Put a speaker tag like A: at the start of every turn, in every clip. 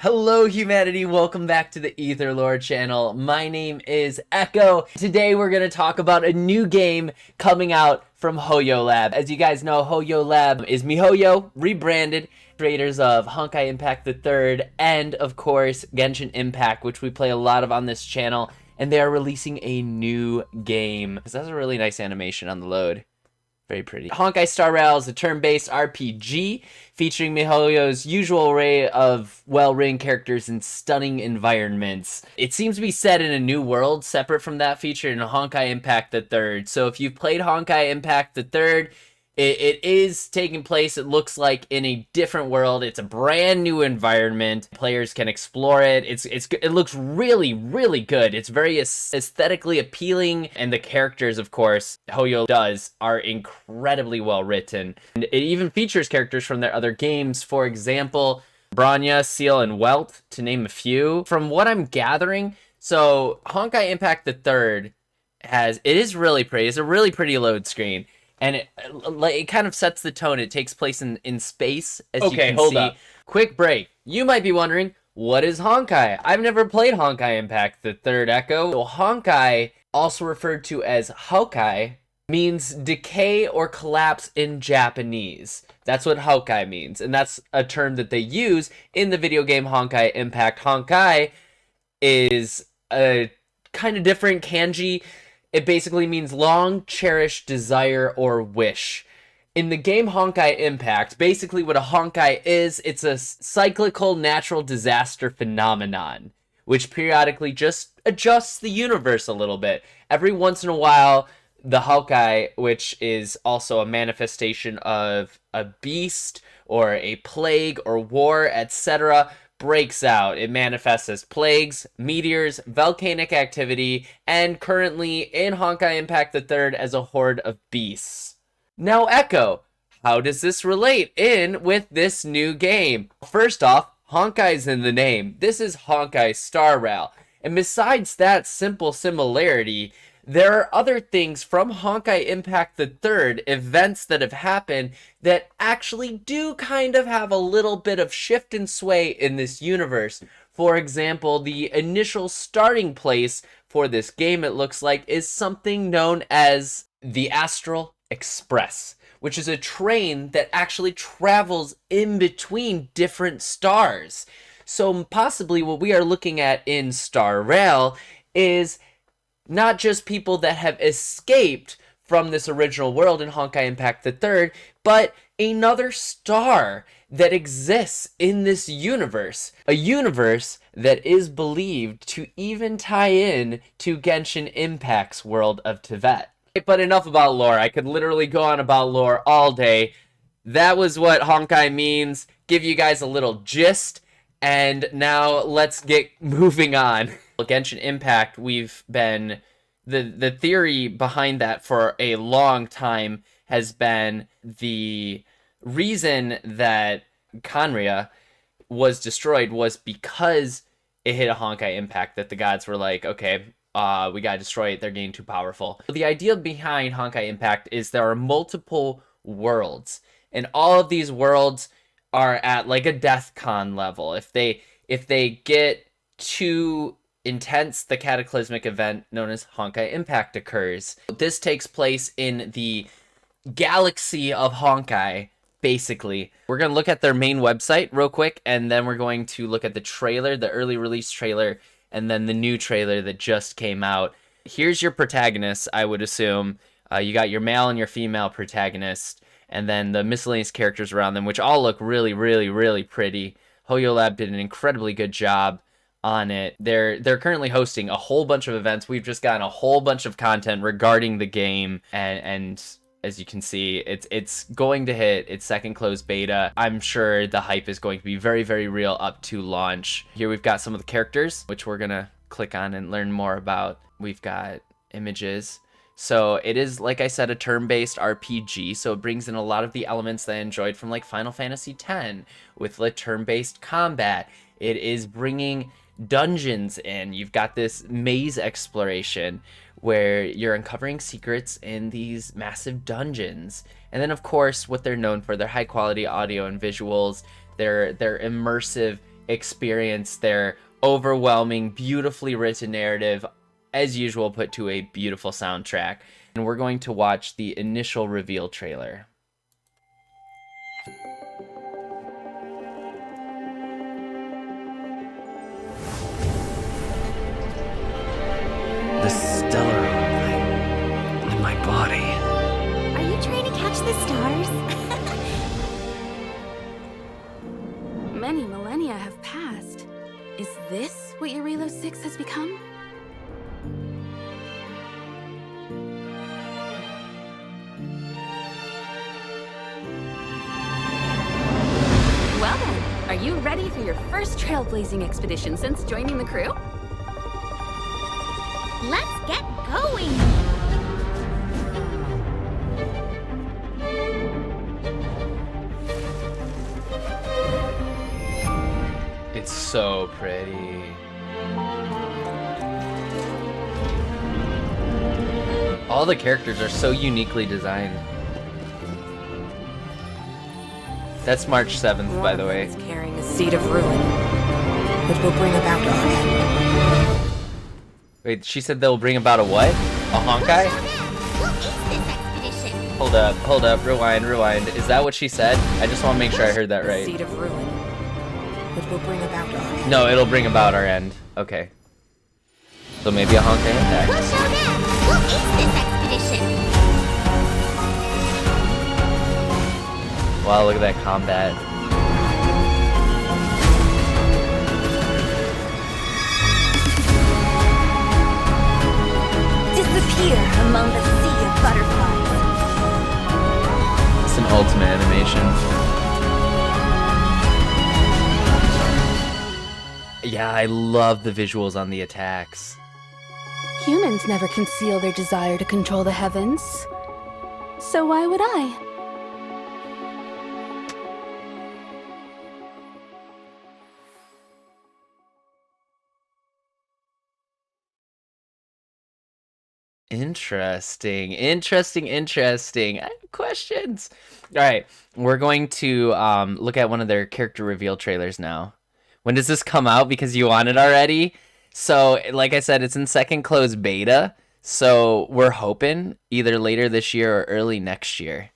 A: Hello humanity, welcome back to the Etherlore channel. My name is Echo. Today we're going to talk about a new game coming out from Hoyolab. As you guys know, Hoyolab is MiHoYo, rebranded, creators of Honkai Impact the Third, and of course Genshin Impact, which we play a lot of on this channel, and they are releasing a new game. This has a really nice animation on the load. Very pretty. Honkai Star Rail is a turn-based RPG featuring MiHoYo's usual array of well-written characters and stunning environments. It seems to be set in a new world, separate from that featured in Honkai Impact the Third. So if you've played Honkai Impact the Third, it is taking place, it looks like, in a different world. It's a brand new environment. Players can explore it. It looks really, really good. It's very aesthetically appealing, and the characters, of course, Hoyo does, are incredibly well written. And it even features characters from their other games. For example, Bronya, Seal, and Welt, to name a few. From what I'm gathering, so Honkai Impact the Third it is really pretty. It's a really pretty load screen. And it kind of sets the tone. It takes place in space, as you can see. Up. Quick break. You might be wondering, what is Honkai? I've never played Honkai Impact the Third, Echo. So Honkai, also referred to as Hokai, means decay or collapse in Japanese. That's what Hokai means. And that's a term that they use in the video game Honkai Impact. Honkai is a kind of different kanji. It basically means long, cherished desire or wish. In the game Honkai Impact, basically what a Honkai is, it's a cyclical natural disaster phenomenon, which periodically just adjusts the universe a little bit. Every once in a while, the Honkai, which is also a manifestation of a beast or a plague or war, etc., breaks out. It manifests as plagues, meteors, volcanic activity, and currently in Honkai Impact the Third as a horde of beasts. Now, Echo, how does this relate in with this new game? First off, Honkai's in the name. This is Honkai Star Rail. And besides that simple similarity, there are other things from Honkai Impact the Third, events that have happened, that actually do kind of have a little bit of shift and sway in this universe. For example, the initial starting place for this game, it looks like, is something known as the Astral Express, which is a train that actually travels in between different stars. So possibly what we are looking at in Star Rail is not just people that have escaped from this original world in Honkai Impact the Third, but another star that exists in this universe. A universe that is believed to even tie in to Genshin Impact's world of Tibet. But enough about lore. I could literally go on about lore all day. That was what Honkai means. Give you guys a little gist. And now let's get moving on. Genshin Impact, we've been... The theory behind that for a long time has been the reason that Khaenri'ah was destroyed was because it hit a Honkai Impact, that the gods were like, okay, we gotta destroy it, they're getting too powerful. The idea behind Honkai Impact is there are multiple worlds, and all of these worlds are at like a Death Con level. If they get too intense, the cataclysmic event known as Honkai Impact occurs. This takes place in the galaxy of Honkai, basically. We're going to look at their main website real quick, and then we're going to look at the trailer, the early release trailer, and then the new trailer that just came out. Here's your protagonists, I would assume. You got your male and your female protagonist, and then the miscellaneous characters around them, which all look really, really, really pretty. Hoyolab did an incredibly good job on it. They're currently hosting a whole bunch of events. We've just gotten a whole bunch of content regarding the game, and as you can see, it's going to hit its second closed beta. I'm sure the hype is going to be very, very real up to launch. Here we've got some of the characters, which we're gonna click on and learn more about. We've got images. So it is, like I said, a turn-based RPG, so it brings in a lot of the elements that I enjoyed from like Final Fantasy X with the turn-based combat. It is bringing dungeons in. You've got this maze exploration where you're uncovering secrets in these massive dungeons. And then, of course, what they're known for, their high-quality audio and visuals, their immersive experience their overwhelming, beautifully written narrative, as usual, put to a beautiful soundtrack. And we're going to watch the initial reveal trailer. The stellar light in my body.
B: Are you trying to catch the stars?
C: Many millennia have passed. Is this what Eurelo 6 has become? Well then, are you ready for your first trailblazing expedition since joining the crew?
B: Let's get going!
A: It's so pretty. All the characters are so uniquely designed. That's March 7th, by the way.
C: Is carrying a seed of ruin, which will bring about our end.
A: Wait, she said they'll bring about a what? A Honkai?
B: What is this expedition?
A: Hold up, rewind. Is that what she said? I just want to make sure I heard that
C: The
A: right.
C: seed of ruin, which will bring about our end.
A: No, it'll bring about our end. Okay. So maybe a Honkai Impact.
B: We'll show them! What is this expedition?
A: Wow, look at that combat.
B: Disappear among the sea of butterflies.
A: It's an ultimate animation. Yeah, I love the visuals on the attacks.
C: Humans never conceal their desire to control the heavens. So why would I?
A: Interesting. I have questions. All right, we're going to look at one of their character reveal trailers now. When does this come out? Because you want it already. So, like I said, it's in second closed beta. So we're hoping either later this year or early next year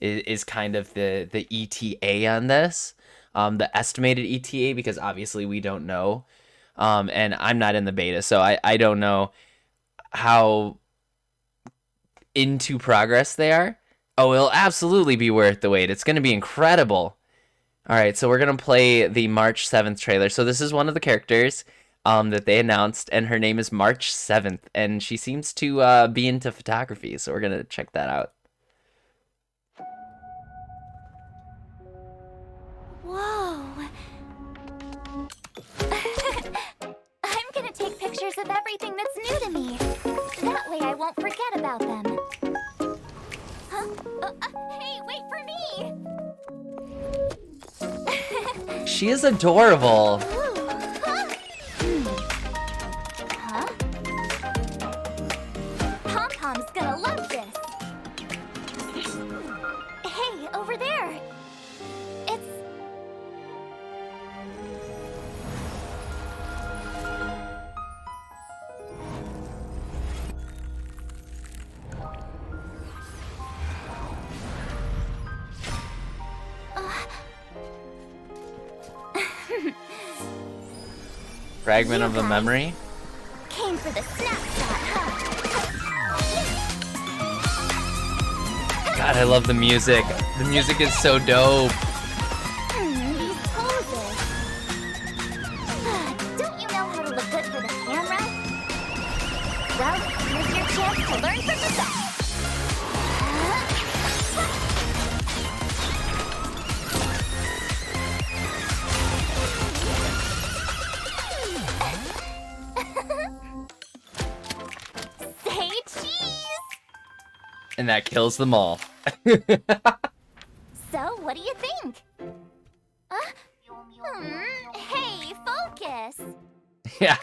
A: is kind of the ETA on this. The estimated ETA, because obviously we don't know. And I'm not in the beta, so I don't know how into progress they are. Oh, it'll absolutely be worth the wait. It's going to be incredible. All right, so we're going to play the March 7th trailer. So this is one of the characters that they announced, and her name is March 7th, and she seems to be into photography, so we're going to check that out.
B: Whoa. I'm gonna take pictures of everything that's new to me. That way I won't forget about them. Huh? Hey, wait for me!
A: She is adorable.
B: Ooh, huh? Pom-Pom's gonna love this. Hey, over there. It's...
A: Fragment
B: You
A: of a
B: guys
A: memory.
B: came for the snapshot, huh?
A: God, I love the music. The music is so dope.
B: These poses. Don't you know how to look good for the camera? Well, here's your chance to learn from the best. Say cheese!
A: And that kills them all.
B: So, what do you think? Hey, focus!
A: Yeah,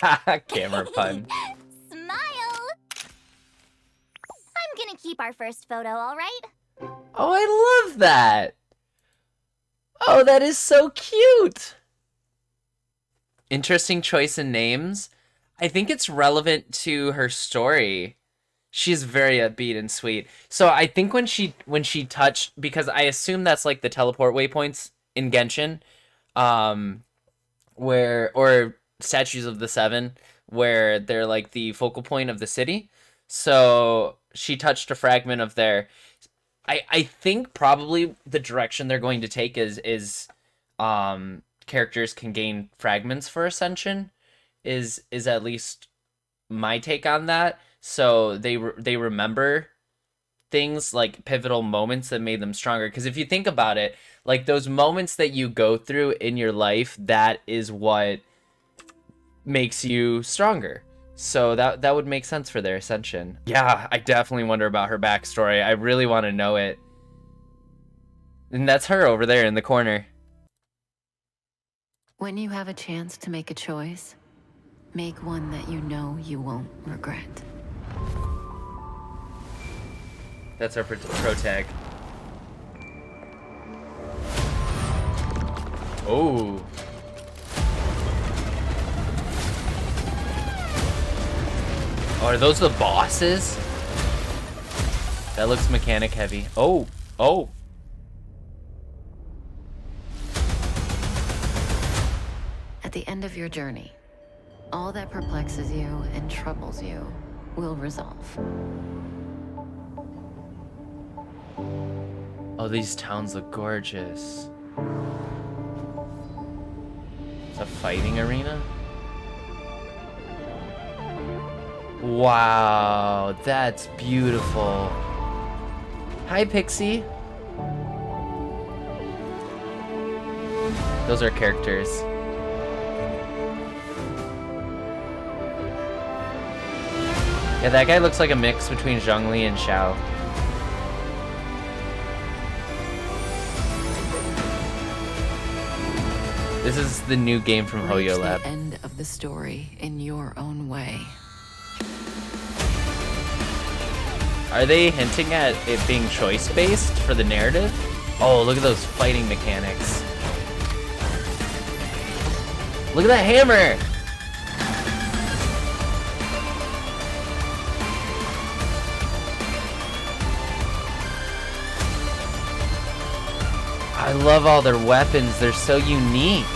A: camera pun.
B: Smile! I'm gonna keep our first photo, alright?
A: Oh, I love that. Oh, that is so cute. Interesting choice in names. I think it's relevant to her story. She's very upbeat and sweet. So I think when she touched, because I assume that's like the teleport waypoints in Genshin, um, where or statues of the seven, where they're like the focal point of the city. So she touched a fragment of there. I think probably the direction they're going to take is characters can gain fragments for ascension is at least my take on that. So they remember things like pivotal moments that made them stronger, because if you think about it, like those moments that you go through in your life, that is what makes you stronger. So that would make sense for their ascension. Yeah, I definitely wonder about her backstory. I really want to know it. And that's her over there in the corner.
D: When you have a chance to make a choice, make one that you know you won't regret.
A: That's our pro tag. Oh. Oh, are those the bosses? That looks mechanic heavy. Oh, oh.
D: At the end of your journey, all that perplexes you and troubles you will resolve.
A: Oh, these towns look gorgeous. It's a fighting arena? Wow, that's beautiful. Hi, Pixie. Those are characters. Yeah, that guy looks like a mix between Zhongli and Xiao. This is the new game from Hoyolab.
D: The end of the story in your own way.
A: Are they hinting at it being choice-based for the narrative? Oh, look at those fighting mechanics. Look at that hammer! I love all their weapons. They're so unique.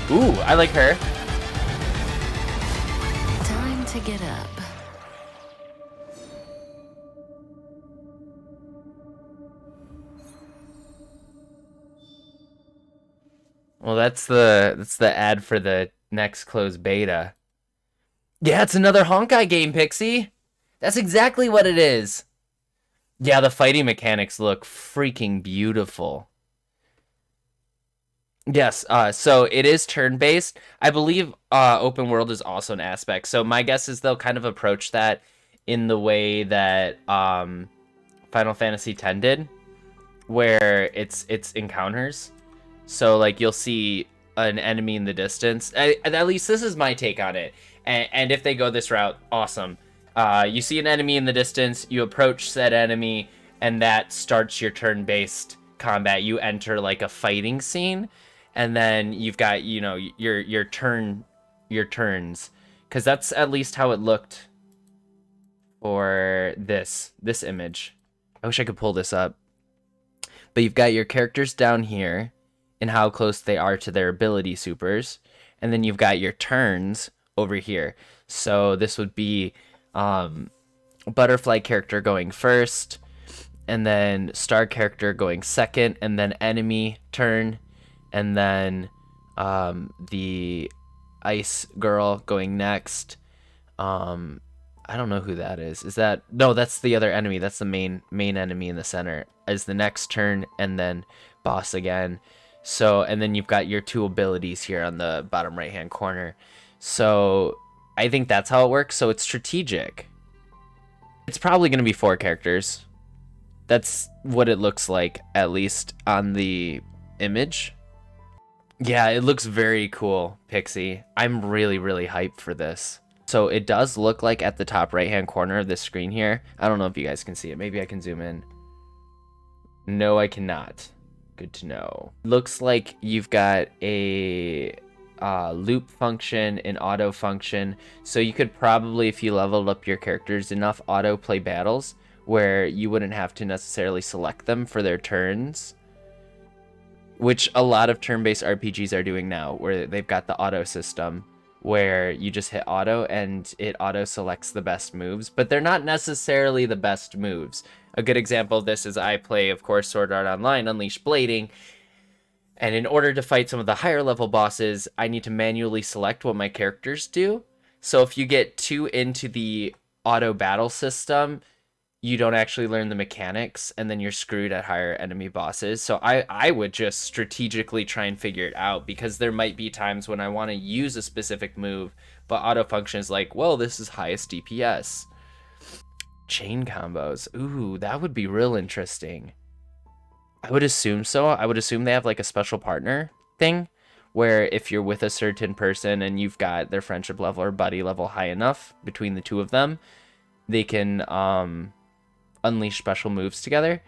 A: Ooh, I like her.
D: Time to get up.
A: Well, that's the ad for the next closed beta. Yeah, it's another Honkai game, Pixie. That's exactly what it is. Yeah, the fighting mechanics look freaking beautiful. Yes, so it is turn-based. I believe open world is also an aspect. So my guess is they'll kind of approach that in the way that Final Fantasy X did, where it's encounters. So like you'll see an enemy in the distance. At least this is my take on it. And if they go this route, awesome. You see an enemy in the distance, you approach said enemy, and that starts your turn-based combat. You enter like a fighting scene, and then you've got, you know, your turns, because that's at least how it looked for this image. I wish I could pull this up. But you've got your characters down here and how close they are to their ability supers, and then you've got your turns over here. So this would be butterfly character going first, and then star character going second, and then enemy turn, and then the ice girl going next. I don't know who that is. Is that... No, that's the other enemy. That's the main enemy in the center. Is the next turn, and then boss again. So, and then you've got your two abilities here on the bottom right hand corner. So I think that's how it works. So it's strategic. It's probably going to be 4 characters. That's what it looks like, at least on the image. Yeah, it looks very cool, Pixie. I'm really, really hyped for this. So it does look like at the top right-hand corner of this screen here. I don't know if you guys can see it. Maybe I can zoom in. No, I cannot. Good to know. Looks like you've got a loop function, an auto function. So you could probably, if you leveled up your characters enough, auto play battles where you wouldn't have to necessarily select them for their turns, which a lot of turn-based RPGs are doing now, where they've got the auto system where you just hit auto and it auto selects the best moves, but they're not necessarily the best moves. A good example of this is I play, of course, Sword Art Online Unleashed Blading, and in order to fight some of the higher level bosses, I need to manually select what my characters do. So if you get too into the auto battle system, you don't actually learn the mechanics, and then you're screwed at higher enemy bosses. So I would just strategically try and figure it out, because there might be times when I want to use a specific move, but auto function is like, well, this is highest DPS. Chain combos. Ooh, that would be real interesting. I would assume so. I would assume they have like a special partner thing, where if you're with a certain person and you've got their friendship level or buddy level high enough between the two of them, they can unleash special moves together.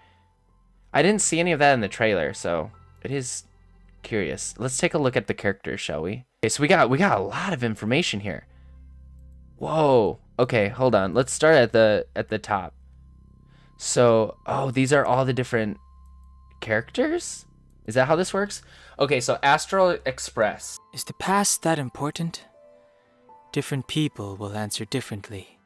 A: I didn't see any of that in the trailer, so it is curious. Let's take a look at the characters, shall we? Okay, so we got a lot of information here. Whoa. Okay, hold on. Let's start at the top. So, oh, these are all the different characters? Is that how this works? Okay, so Astral Express.
E: Is the past that important? Different people will answer differently.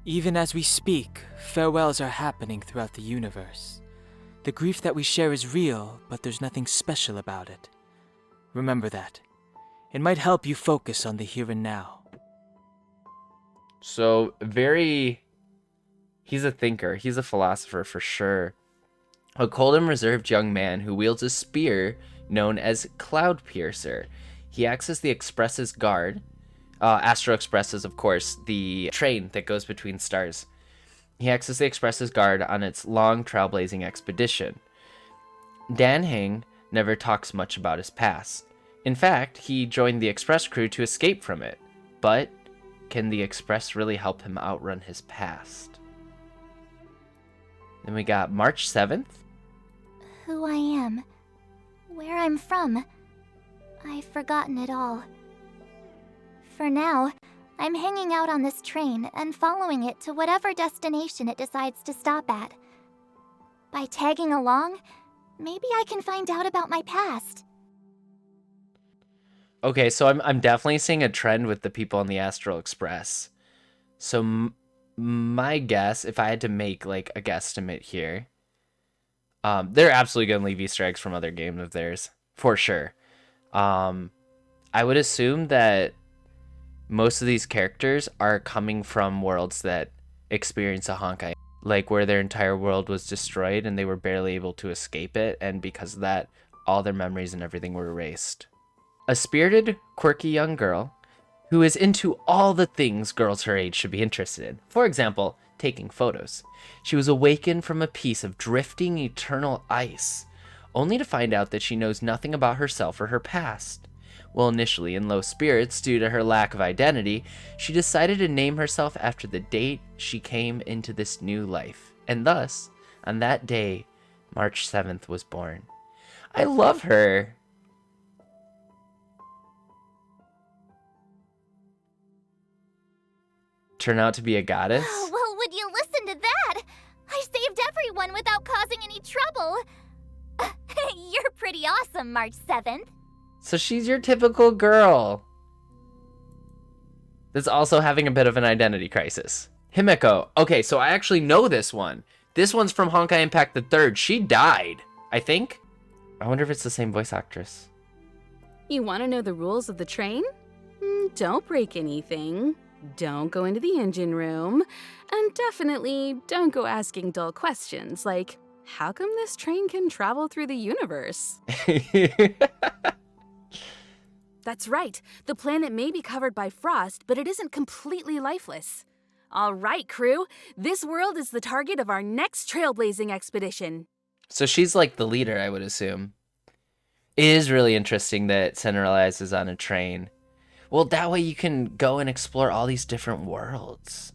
E: Even as we speak, farewells are happening throughout the universe. The grief that we share is real, but there's nothing special about it. Remember that. It might help you focus on the here and now.
A: So, he's a thinker. He's a philosopher for sure. A cold and reserved young man who wields a spear known as Cloud Piercer. He acts as the Express's guard. Astro Express is, of course, the train that goes between stars. He acts as the Express's guard on its long, trailblazing expedition. Dan Heng never talks much about his past. In fact, he joined the Express crew to escape from it. But can the Express really help him outrun his past? Then we got March 7th.
B: Who I am, where I'm from, I've forgotten it all. For now, I'm hanging out on this train and following it to whatever destination it decides to stop at. By tagging along, maybe I can find out about my past.
A: Okay, so I'm definitely seeing a trend with the people on the Astral Express. So my guess, if I had to make like a guesstimate here, they're absolutely gonna leave Easter eggs from other games of theirs for sure. I would assume that most of these characters are coming from worlds that experience a Honkai, like where their entire world was destroyed and they were barely able to escape it, and because of that, all their memories and everything were erased. A spirited, quirky young girl who is into all the things girls her age should be interested in. For example, taking photos. She was awakened from a piece of drifting eternal ice, only to find out that she knows nothing about herself or her past. While initially in low spirits due to her lack of identity, she decided to name herself after the date she came into this new life. And thus, on that day, March 7th was born. I love her. Turn out to be a goddess?
B: Well, would you listen to that? I saved everyone without causing any trouble. You're pretty awesome, March 7th.
A: So she's your typical girl that's also having a bit of an identity crisis. Himeko. Okay, so I actually know this one. This one's from Honkai Impact the 3rd. She died, I think. I wonder if it's the same voice actress.
C: You want to know the rules of the train? Don't break anything. Don't go into the engine room. And definitely don't go asking dull questions like, how come this train can travel through the universe? That's right. The planet may be covered by frost, but it isn't completely lifeless. All right, crew. This world is the target of our next trailblazing expedition.
A: So she's like the leader, I would assume. It is really interesting that it centralizes on a train. Well, that way you can go and explore all these different worlds.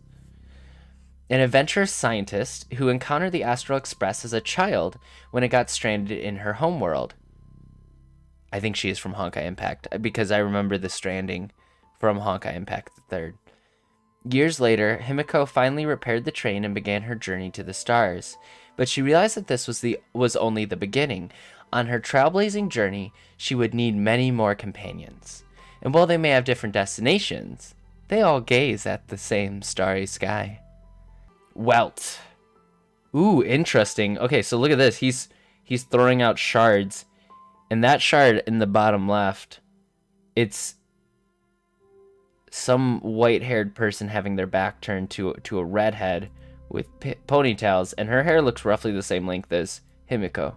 A: An adventurous scientist who encountered the Astral Express as a child when it got stranded in her homeworld. I think she is from Honkai Impact, because I remember the stranding from Honkai Impact the Third. Years later, Himiko finally repaired the train and began her journey to the stars. But she realized that this was only the beginning. On her trailblazing journey, she would need many more companions. And while they may have different destinations, they all gaze at the same starry sky. Welt. Ooh, interesting. Okay, so look at this. He's throwing out shards. And that shard in the bottom left, it's some white-haired person having their back turned to a redhead with ponytails, and her hair looks roughly the same length as Himiko.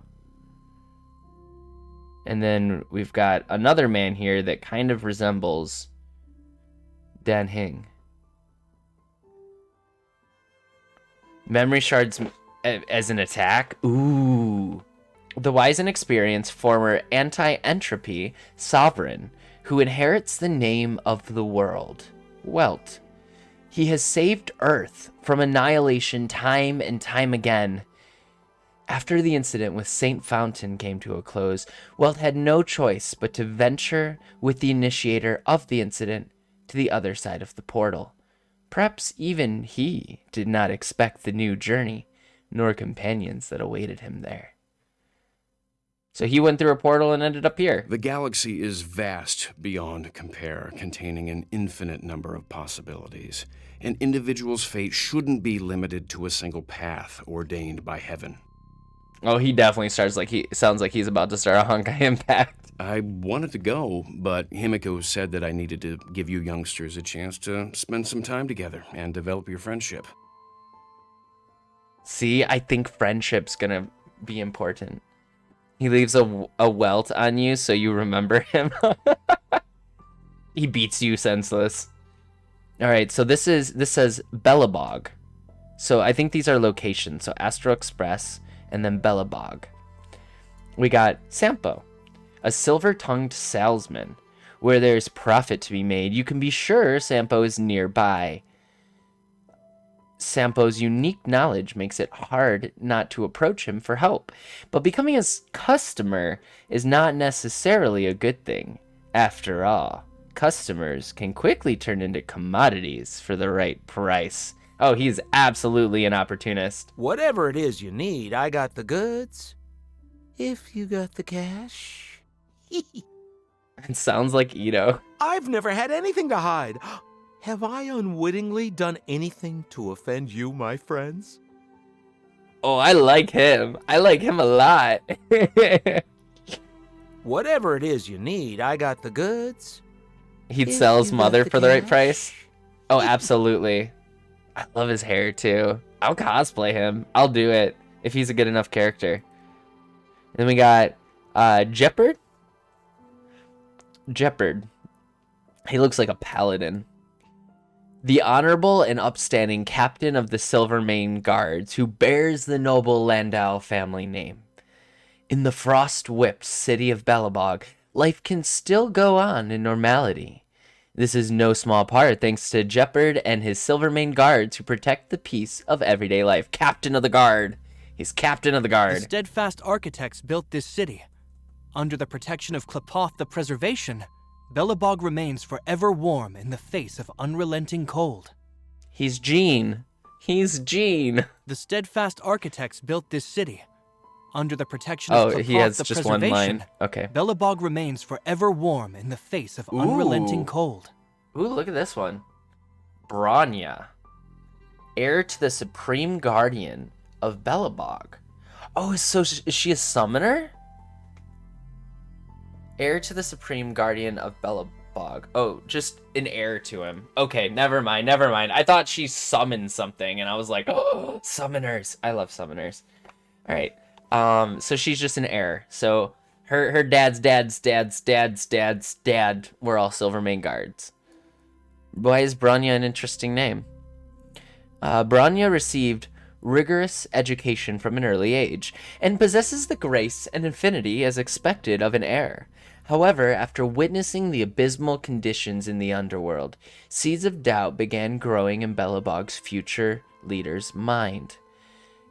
A: And then we've got another man here that kind of resembles Dan Hing. Memory shards as an attack? Ooh. The wise and experienced former anti-entropy sovereign who inherits the name of the world, Welt. He has saved Earth from annihilation time and time again. After the incident with Saint Fountain came to a close, Welt had no choice but to venture with the initiator of the incident to the other side of the portal. Perhaps even he did not expect the new journey, nor companions that awaited him there. So he went through a portal and ended up here.
F: The galaxy is vast beyond compare, containing an infinite number of possibilities. An individual's fate shouldn't be limited to a single path ordained by heaven.
A: Oh, he definitely sounds like he's about to start a Honkai Impact.
F: I wanted to go, but Himiko said that I needed to give you youngsters a chance to spend some time together and develop your friendship.
A: See, I think friendship's gonna be important. He leaves a welt on you so you remember him. He beats you senseless. All right, so this says Belobog. So I think these are locations. So Astro Express and then Belobog. We got Sampo, a silver-tongued salesman. Where there's profit to be made, you can be sure Sampo is nearby. Sampo's unique knowledge makes it hard not to approach him for help, but becoming his customer is not necessarily a good thing. After all, customers can quickly turn into commodities for the right price. Oh, he's absolutely an opportunist.
G: Whatever it is you need, I got the goods. If you got the cash.
A: It sounds like Ito.
G: I've never had anything to hide. Have I unwittingly done anything to offend you, my friends?
A: Oh, I like him. I like him a lot.
G: Whatever it is you need, I got the goods.
A: He'd
G: If
A: sell his
G: you got
A: mother
G: the
A: for the right
G: cash.
A: price. Oh, absolutely. I love his hair too. I'll cosplay him. I'll do it if he's a good enough character. And then we got Jeopard. Jeopard. He looks like a paladin. The honorable and upstanding captain of the Silvermane Guards, who bears the noble Landau family name. In the frost-whipped city of Belobog, life can still go on in normality. This is no small part thanks to Jeopard and his Silvermane Guards who protect the peace of everyday life. Captain of the Guard. He's captain of the
E: The
A: Guard.
E: steadfast architects built this city. Under the protection of Klapoth the Preservation, Belobog remains forever warm in the face of unrelenting cold.
A: He's Gene. He's Gene.
E: The steadfast architects built this city. Under the protection of
A: Oh,
E: Klapoth
A: he has
E: the
A: just one
E: Preservation,
A: line. Okay.
E: Belobog remains forever warm in the face of unrelenting
A: Ooh.
E: cold.
A: Ooh, look at this one. Bronya. Heir to the Supreme Guardian of Belobog. Oh, so is she a summoner? Heir to the Supreme Guardian of Belobog. Oh, just an heir to him. Okay, never mind. I thought she summoned something, and I was like, oh, summoners. I love summoners. All right. So she's just an heir. So her dad's dad were all Silvermane Guards. Why is Bronya an interesting name? Bronya received rigorous education from an early age, and possesses the grace and affinity as expected of an heir. However, after witnessing the abysmal conditions in the underworld, seeds of doubt began growing in Belobog's future leader's mind.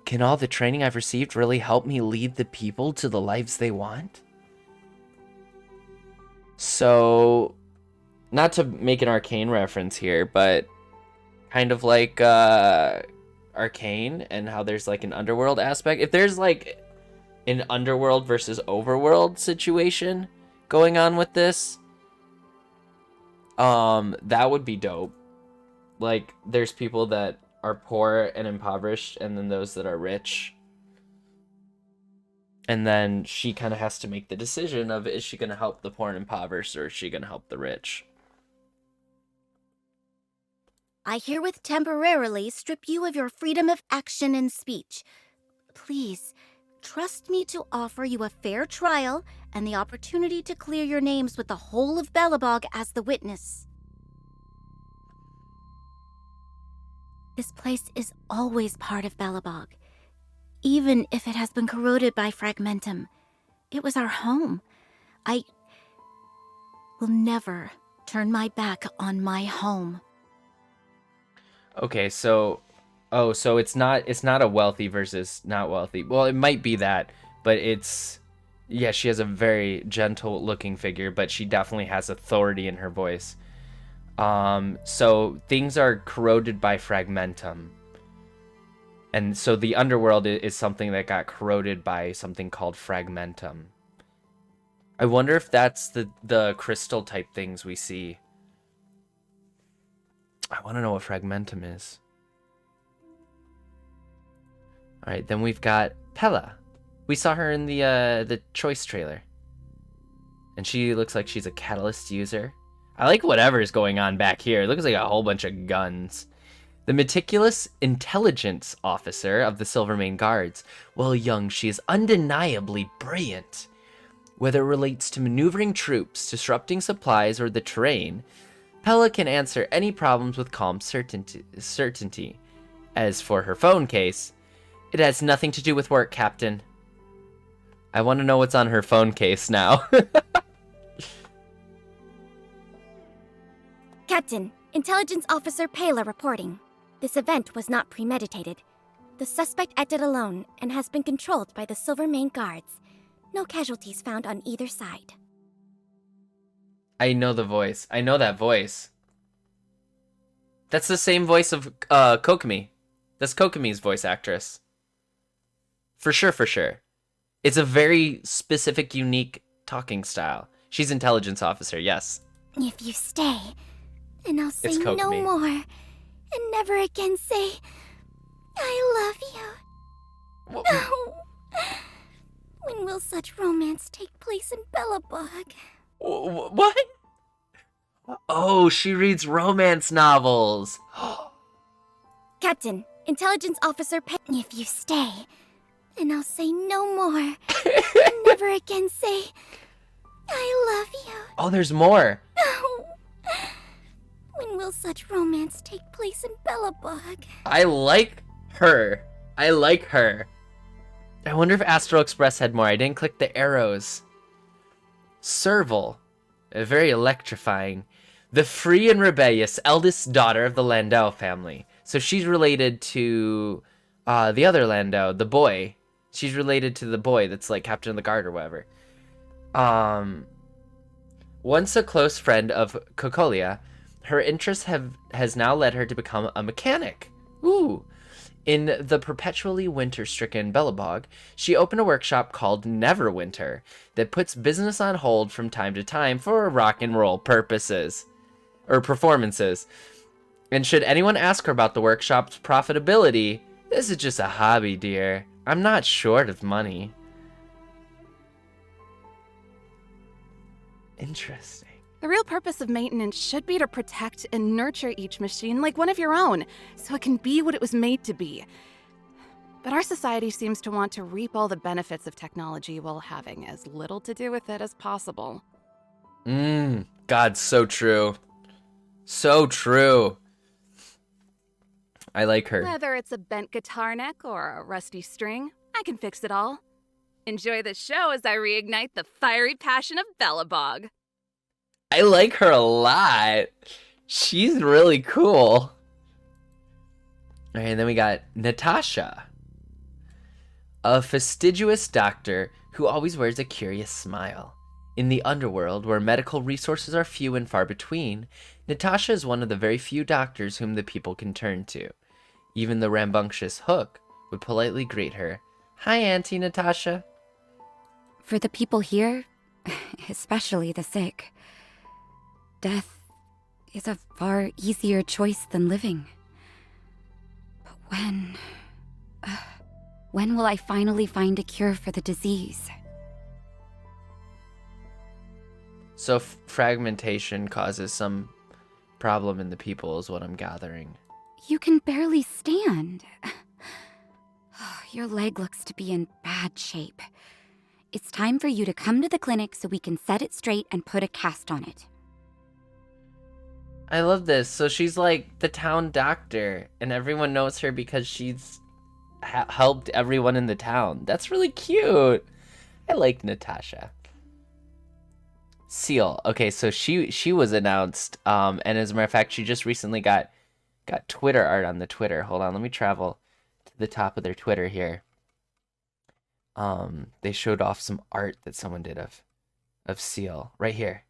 A: Can all the training I've received really help me lead the people to the lives they want? So, not to make an Arcane reference here, but kind of like Arcane and how there's like an underworld aspect. If there's like an underworld versus overworld situation going on with this, that would be dope. Like, there's people that are poor and impoverished, and then those that are rich. And then she kind of has to make the decision of, is she going to help the poor and impoverished, or is she going to help the rich?
H: I herewith temporarily strip you of your freedom of action and speech. Please, trust me to offer you a fair trial and the opportunity to clear your names with the whole of Belobog as the witness. This place is always part of Belobog, even if it has been corroded by Fragmentum. It was our home. I will never turn my back on my home.
A: Okay, so so it's not a wealthy versus not wealthy. Well, it might be that, but it's, yeah, she has a very gentle looking figure, but she definitely has authority in her voice. So things are corroded by Fragmentum. And so the underworld is something that got corroded by something called Fragmentum. I wonder if that's the crystal type things we see. I want to know what Fragmentum is. Alright, then we've got Pella. We saw her in the Choice trailer. And she looks like she's a Catalyst user. I like whatever's going on back here. It looks like a whole bunch of guns. The meticulous intelligence officer of the Silvermane Guards. While young, she is undeniably brilliant. Whether it relates to maneuvering troops, disrupting supplies, or the terrain, Pella can answer any problems with calm certainty. As for her phone case, it has nothing to do with work, Captain. I want to know what's on her phone case now.
H: Captain, Intelligence Officer Pela reporting. This event was not premeditated. The suspect acted alone and has been controlled by the Silvermane Guards. No casualties found on either side.
A: I know the voice. I know that voice. That's the same voice of Kokomi. That's Kokomi's voice actress. For sure, for sure. It's a very specific, unique talking style. She's intelligence officer, yes.
H: If you stay, and I'll say
A: It's
H: no
A: Kokomi.
H: more, and never again say, I love you. No. When will such romance take place in Belobog?
A: What? Oh, she reads romance novels.
H: Captain, Intelligence Officer if you stay, and I'll say no more, and never again say, I love you.
A: Oh, there's more.
H: No. When will such romance take place in Belobog?
A: I like her. I like her. I wonder if Astral Express had more. I didn't click the arrows. Serval. Very electrifying. The free and rebellious eldest daughter of the Landau family. So she's related to the other Landau, the boy. She's related to the boy that's like Captain of the Guard or whatever. Once a close friend of Cocolia, her interest has now led her to become a mechanic. Ooh. In the perpetually winter-stricken Belobog, she opened a workshop called Neverwinter that puts business on hold from time to time for rock and roll purposes. Or performances. And should anyone ask her about the workshop's profitability, this is just a hobby, dear. I'm not short of money. Interesting.
C: The real purpose of maintenance should be to protect and nurture each machine like one of your own, so it can be what it was made to be. But our society seems to want to reap all the benefits of technology while having as little to do with it as possible.
A: God, so true. So true. I like her.
C: Whether it's a bent guitar neck or a rusty string, I can fix it all. Enjoy the show as I reignite the fiery passion of Belobog.
A: I like her a lot. She's really cool. Alright, and then we got Natasha. A fastidious doctor who always wears a curious smile. In the underworld, where medical resources are few and far between, Natasha is one of the very few doctors whom the people can turn to. Even the rambunctious Hook would politely greet her. Hi, Auntie Natasha.
H: For the people here, especially the sick, death is a far easier choice than living. But when will I finally find a cure for the disease?
A: So fragmentation causes some problem in the people is what I'm gathering.
H: You can barely stand. Your leg looks to be in bad shape. It's time for you to come to the clinic so we can set it straight and put a cast on it.
A: I love this. So she's like the town doctor, and everyone knows her because she's helped everyone in the town. That's really cute. I like Natasha. Seal. Okay, so she was announced, and as a matter of fact, she just recently got Twitter art on the Twitter. Hold on, let me travel to the top of their Twitter here. They showed off some art that someone did of Seal right here.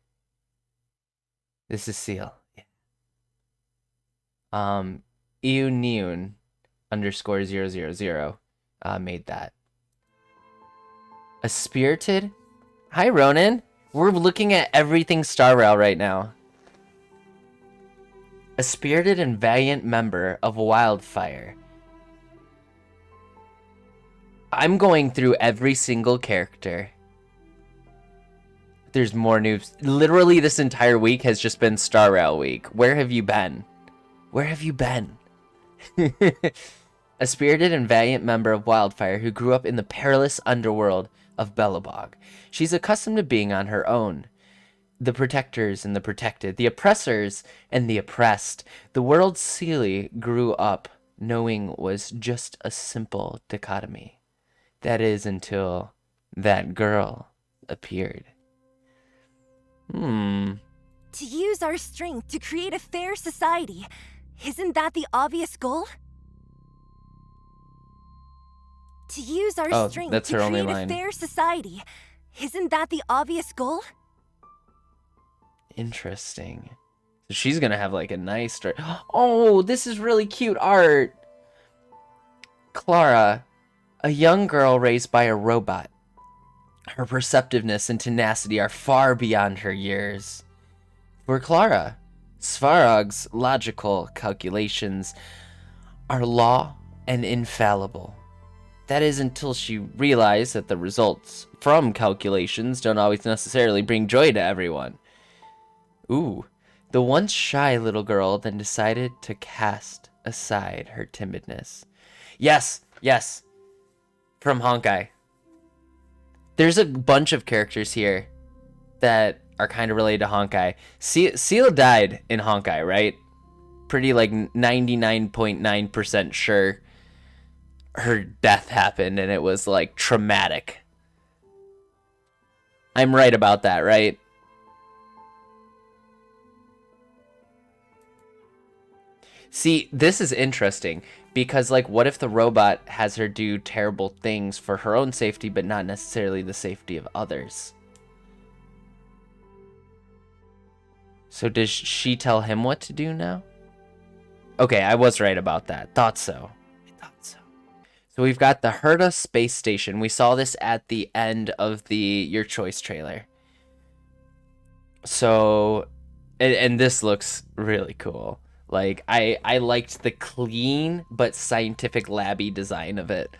A: This is Seal. Yeah. EUNeun _000 made that. A spirited. Hi, Ronan. We're looking at everything Star Rail right now. A spirited and valiant member of Wildfire. I'm going through every single character. There's more news. Literally this entire week has just been Star Rail week. Where have you been? Where have you been? A spirited and valiant member of Wildfire who grew up in the perilous underworld of Belobog. She's accustomed to being on her own. The protectors and the protected, the oppressors and the oppressed. The world Seelie grew up knowing was just a simple dichotomy. That is until that girl appeared.
I: To use our strength to create a fair society, isn't that the obvious goal? To use our strength
A: that's
I: to
A: her only
I: create
A: line.
I: a fair society, isn't that the obvious goal?
A: Interesting. So she's gonna have like a nice start. Oh, this is really cute art. Clara, a young girl raised by a robot. Her perceptiveness and tenacity are far beyond her years. For Clara, Svarog's logical calculations are law and infallible. That is until she realized that the results from calculations don't always necessarily bring joy to everyone. Ooh, the once shy little girl then decided to cast aside her timidness. Yes, from Honkai. There's a bunch of characters here that are kind of related to Honkai. Seal died in Honkai, right? Pretty like 99.9% sure her death happened and it was like traumatic. I'm right about that, right? See, this is interesting because like what if the robot has her do terrible things for her own safety but not necessarily the safety of others? So does she tell him what to do now? Okay, I was right about that. Thought so. So we've got the Herta space station. We saw this at the end of the Your Choice trailer. So, and this looks really cool. Like, I liked the clean but scientific labby design of it.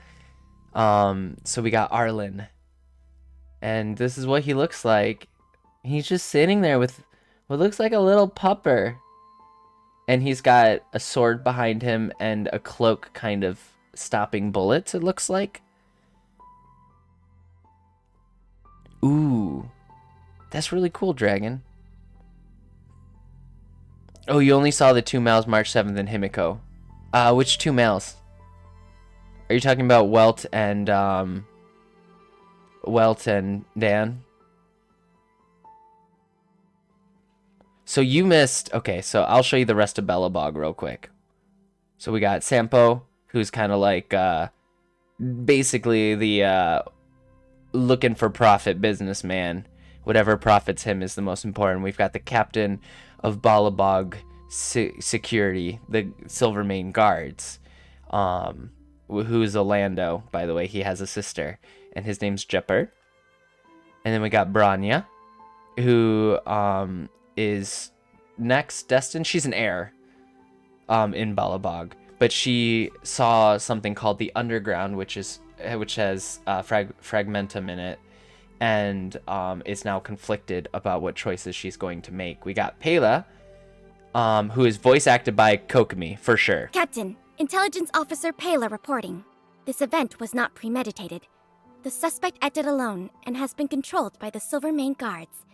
A: So we got Arlen. And this is what he looks like. He's just sitting there with what looks like a little pupper. And he's got a sword behind him and a cloak kind of stopping bullets, it looks like. Ooh. That's really cool, Dragon. Oh, you only saw the 2 miles March 7th in Himiko. Which two males? Are you talking about Welt and Dan? So you missed. Okay, so I'll show you the rest of Belobog real quick. So we got Sampo, who's kind of like basically the looking for profit businessman. Whatever profits him is the most important. We've got the captain of Balabog Security, the Silvermane Guards, who's Orlando, by the way. He has a sister, and his name's Jepper. And then we got Branya, who is next destined. She's an heir in Balabog, but she saw something called the Underground, which has Fragmentum in it, and is now conflicted about what choices she's going to make. We got Pela, who is voice acted by Kokomi, for sure.
H: Captain, Intelligence Officer Pela reporting. This event was not premeditated. The suspect acted alone and has been controlled by the Silvermane Guards.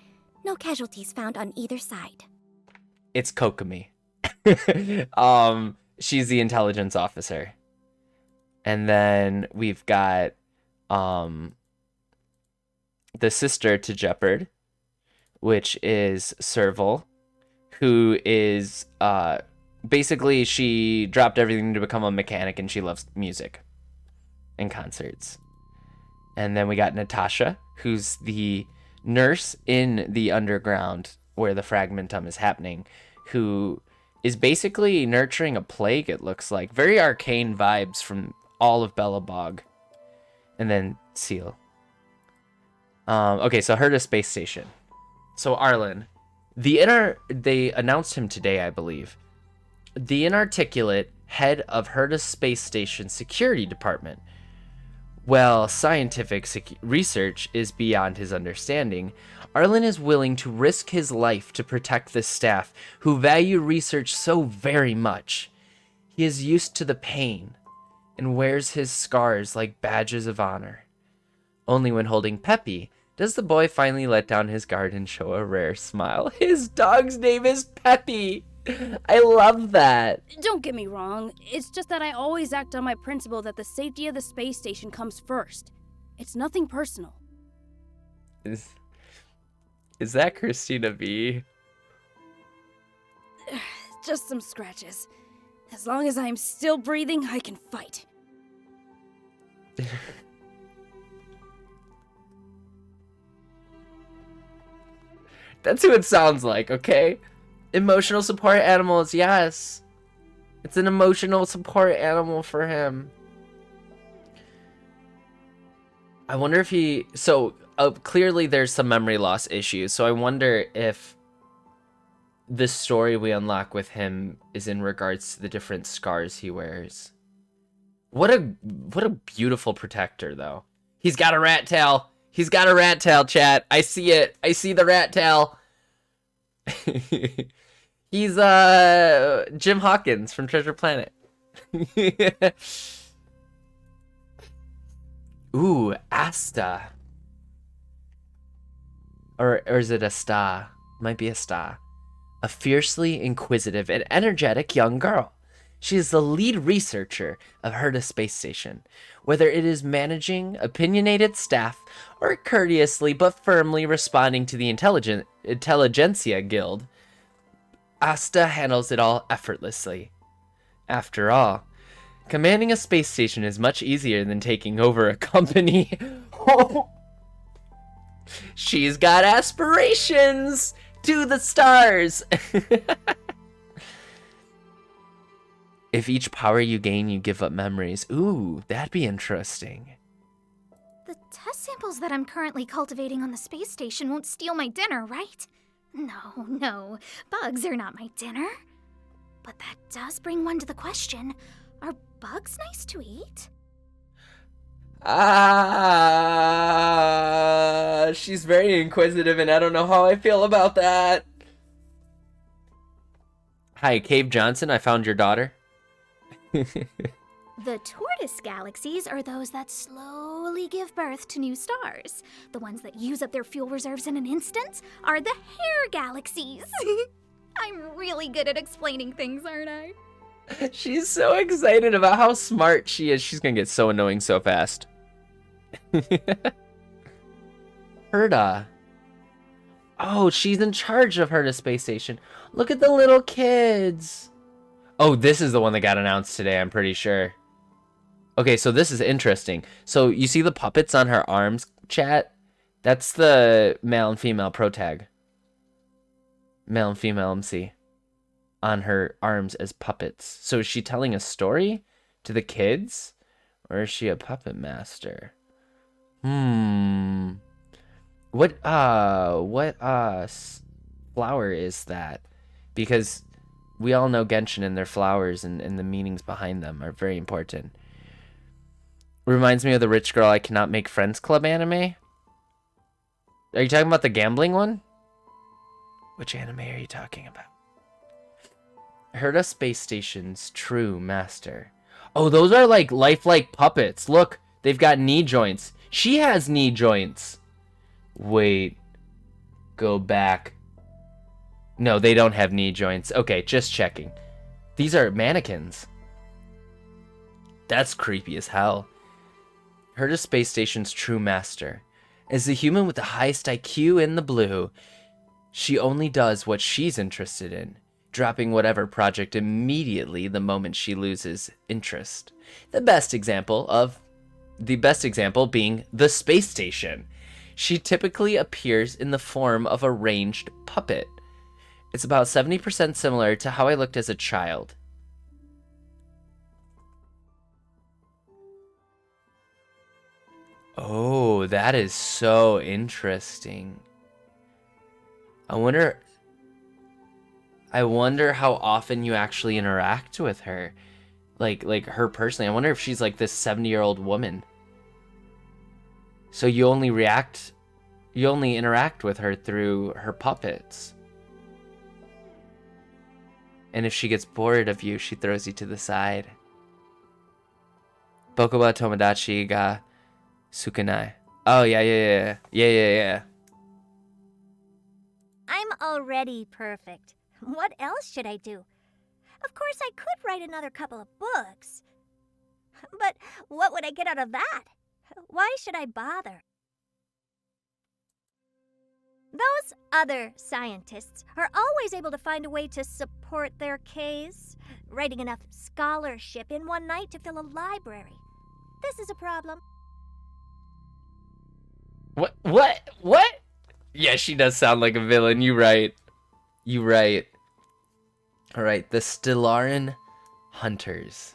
H: No casualties found on either side.
A: It's Kokomi. She's the intelligence officer. And then we've got the sister to Jeopard, which is Serval, who is basically, she dropped everything to become a mechanic, and she loves music and concerts. And then we got Natasha, who's the nurse in the underground where the Fragmentum is happening, who is basically nurturing a plague, it looks like. Very arcane vibes from all of Belobog. And then Seal. Okay, so Herta Space Station. So Arlen, they announced him today, I believe. The inarticulate head of Herta Space Station Security Department. Well, scientific research is beyond his understanding. Arlen is willing to risk his life to protect the staff who value research so very much. He is used to the pain and wears his scars like badges of honor. Only when holding Peppy does the boy finally let down his guard and show a rare smile. His dog's name is Peppy. I love that.
J: Don't get me wrong, it's just that I always act on my principle that the safety of the space station comes first. It's nothing personal.
A: Is that Christina B?
J: Just some scratches. As long as I'm still breathing, I can fight.
A: That's who it sounds like, okay? Emotional support animals, yes. It's an emotional support animal for him. I wonder if he... So, clearly there's some memory loss issues, so I wonder if the story we unlock with him is in regards to the different scars he wears. What a beautiful protector, though. He's got a rat tail. He's got a rat tail, chat. I see it. I see the rat tail. He's Jim Hawkins from Treasure Planet. Ooh, Asta. Or is it Asta? Might be Asta. A fiercely inquisitive and energetic young girl. She is the lead researcher of Herta Space Station. Whether it is managing opinionated staff or courteously but firmly responding to the Intelligentsia Guild, Asta handles it all effortlessly. After all, commanding a space station is much easier than taking over a company. She's got aspirations to the stars. If each power you gain, you give up memories. Ooh, that'd be interesting.
B: The test samples that I'm currently cultivating on the space station won't steal my dinner, right? No, bugs are not my dinner. But that does bring one to the question, are bugs nice to eat?
A: She's very inquisitive and I don't know how I feel about that. Hi, Cave Johnson, I found your daughter.
B: The tortoise galaxies are those that slowly give birth to new stars. The ones that use up their fuel reserves in an instant are the hare galaxies. I'm really good at explaining things, aren't I?
A: She's so excited about how smart she is. She's gonna get so annoying so fast. Herda. Oh, she's in charge of Herda Space Station. Look at the little kids. Oh, this is the one that got announced today, I'm pretty sure. Okay, so this is interesting. So you see the puppets on her arms, chat? That's the male and female protag. Male and female MC. On her arms as puppets. So is she telling a story to the kids? Or is she a puppet master? What flower is that? Because we all know Genshin and their flowers and the meanings behind them are very important. Reminds me of the Rich Girl I Cannot Make Friends Club anime. Are you talking about the gambling one? Which anime are you talking about? Herda Space Station's true master. Oh, those are like lifelike puppets. Look, they've got knee joints. She has knee joints. Wait. Go back. No, they don't have knee joints. Okay, just checking. These are mannequins. That's creepy as hell. Herda Space Station's true master. As the human with the highest IQ in the blue, she only does what she's interested in, dropping whatever project immediately the moment she loses interest. The best example being the space station. She typically appears in the form of a ranged puppet. It's about 70% similar to how I looked as a child. Oh, that is so interesting. I wonder how often you actually interact with her. Like her personally. I wonder if she's like this 70-year-old woman. So you only interact with her through her puppets. And if she gets bored of you, she throws you to the side. Bokuwa Tomodachi ga Sukanai. Oh, yeah.
K: I'm already perfect. What else should I do? Of course, I could write another couple of books. But what would I get out of that? Why should I bother? Those other scientists are always able to find a way to support their case, writing enough scholarship in one night to fill a library. This is a problem.
A: What? Yeah, she does sound like a villain. You right. Alright, the Stellarin Hunters.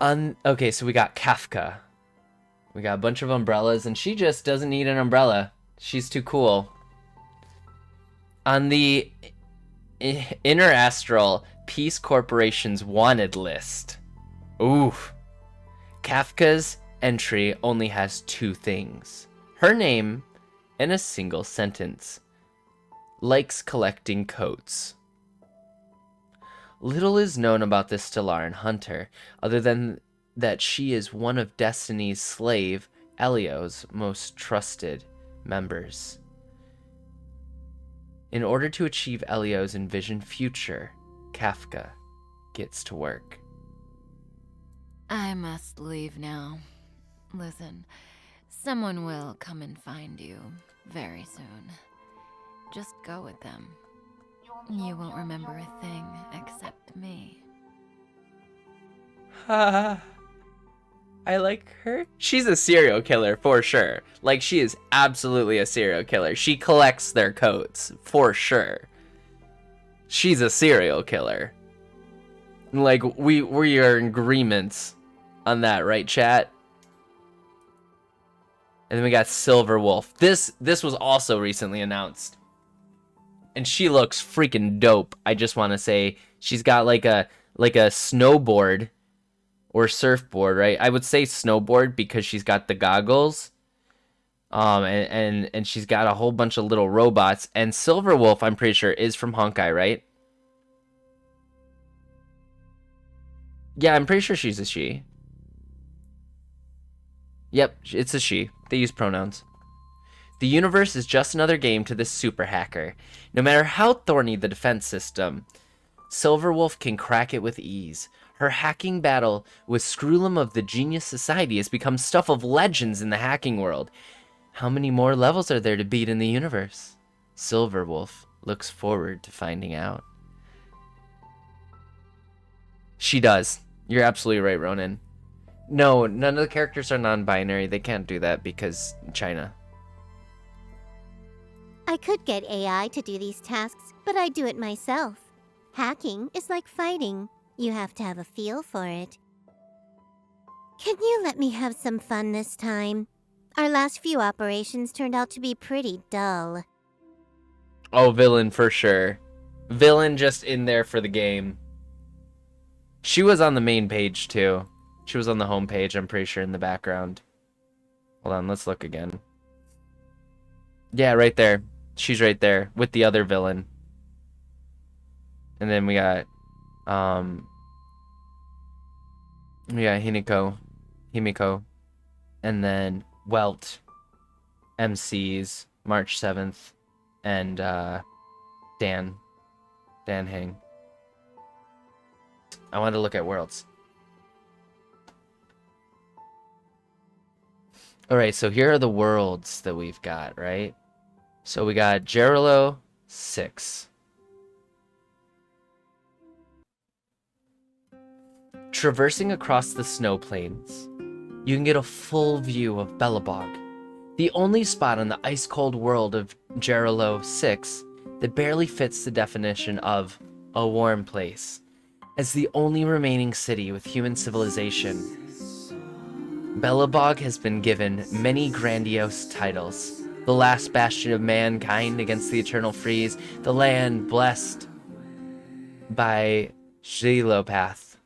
A: Okay, so we got Kafka. We got a bunch of umbrellas, and she just doesn't need an umbrella. She's too cool. On the Interastral Peace Corporation's wanted list. Oof. Kafka's entry only has 2 things. Her name and a single sentence. Likes collecting coats. Little is known about this Stellarin hunter, other than that she is one of Destiny's slave, Elio's most trusted members. In order to achieve Elio's envisioned future, Kafka gets to work.
D: I must leave now. Listen, someone will come and find you very soon. Just go with them. You won't remember a thing except me.
A: I like her. She's a serial killer for sure. Like, she is absolutely a serial killer. She collects their coats for sure. She's a serial killer. Like, we are in agreements on that, right, chat? And then we got Silver Wolf. This was also recently announced. And she looks freaking dope. I just want to say she's got like a snowboard or surfboard, right? I would say snowboard because she's got the goggles. And she's got a whole bunch of little robots. And Silver Wolf, I'm pretty sure, is from Honkai, right? Yeah, I'm pretty sure she's a she. Yep, it's a she. They use pronouns. The universe is just another game to this super hacker. No matter how thorny the defense system, Silverwolf can crack it with ease. Her hacking battle with Screwlum of the Genius Society has become stuff of legends in the hacking world. How many more levels are there to beat in the universe? Silverwolf looks forward to finding out. She does. You're absolutely right, Ronan. No, none of the characters are non-binary. They can't do that because China.
L: I could get AI to do these tasks, but I do it myself. Hacking is like fighting. You have to have a feel for it. Can you let me have some fun this time? Our last few operations turned out to be pretty dull.
A: Oh, villain for sure. Villain just in there for the game. She was on the main page too. She was on the home page, I'm pretty sure, in the background. Hold on, let's look again. Yeah, right there. She's right there with the other villain. And then we got Himiko, and then Welt, MCs, March 7th, and Dan Hang. I wanted to look at worlds. Alright, so here are the worlds that we've got, right? So we got Geralo 6. Traversing across the snow plains, you can get a full view of Belobog, the only spot on the ice-cold world of Geralo 6 that barely fits the definition of a warm place. As the only remaining city with human civilization, Belobog has been given many grandiose titles. The last bastion of mankind against the eternal freeze, the land blessed by Gilopath.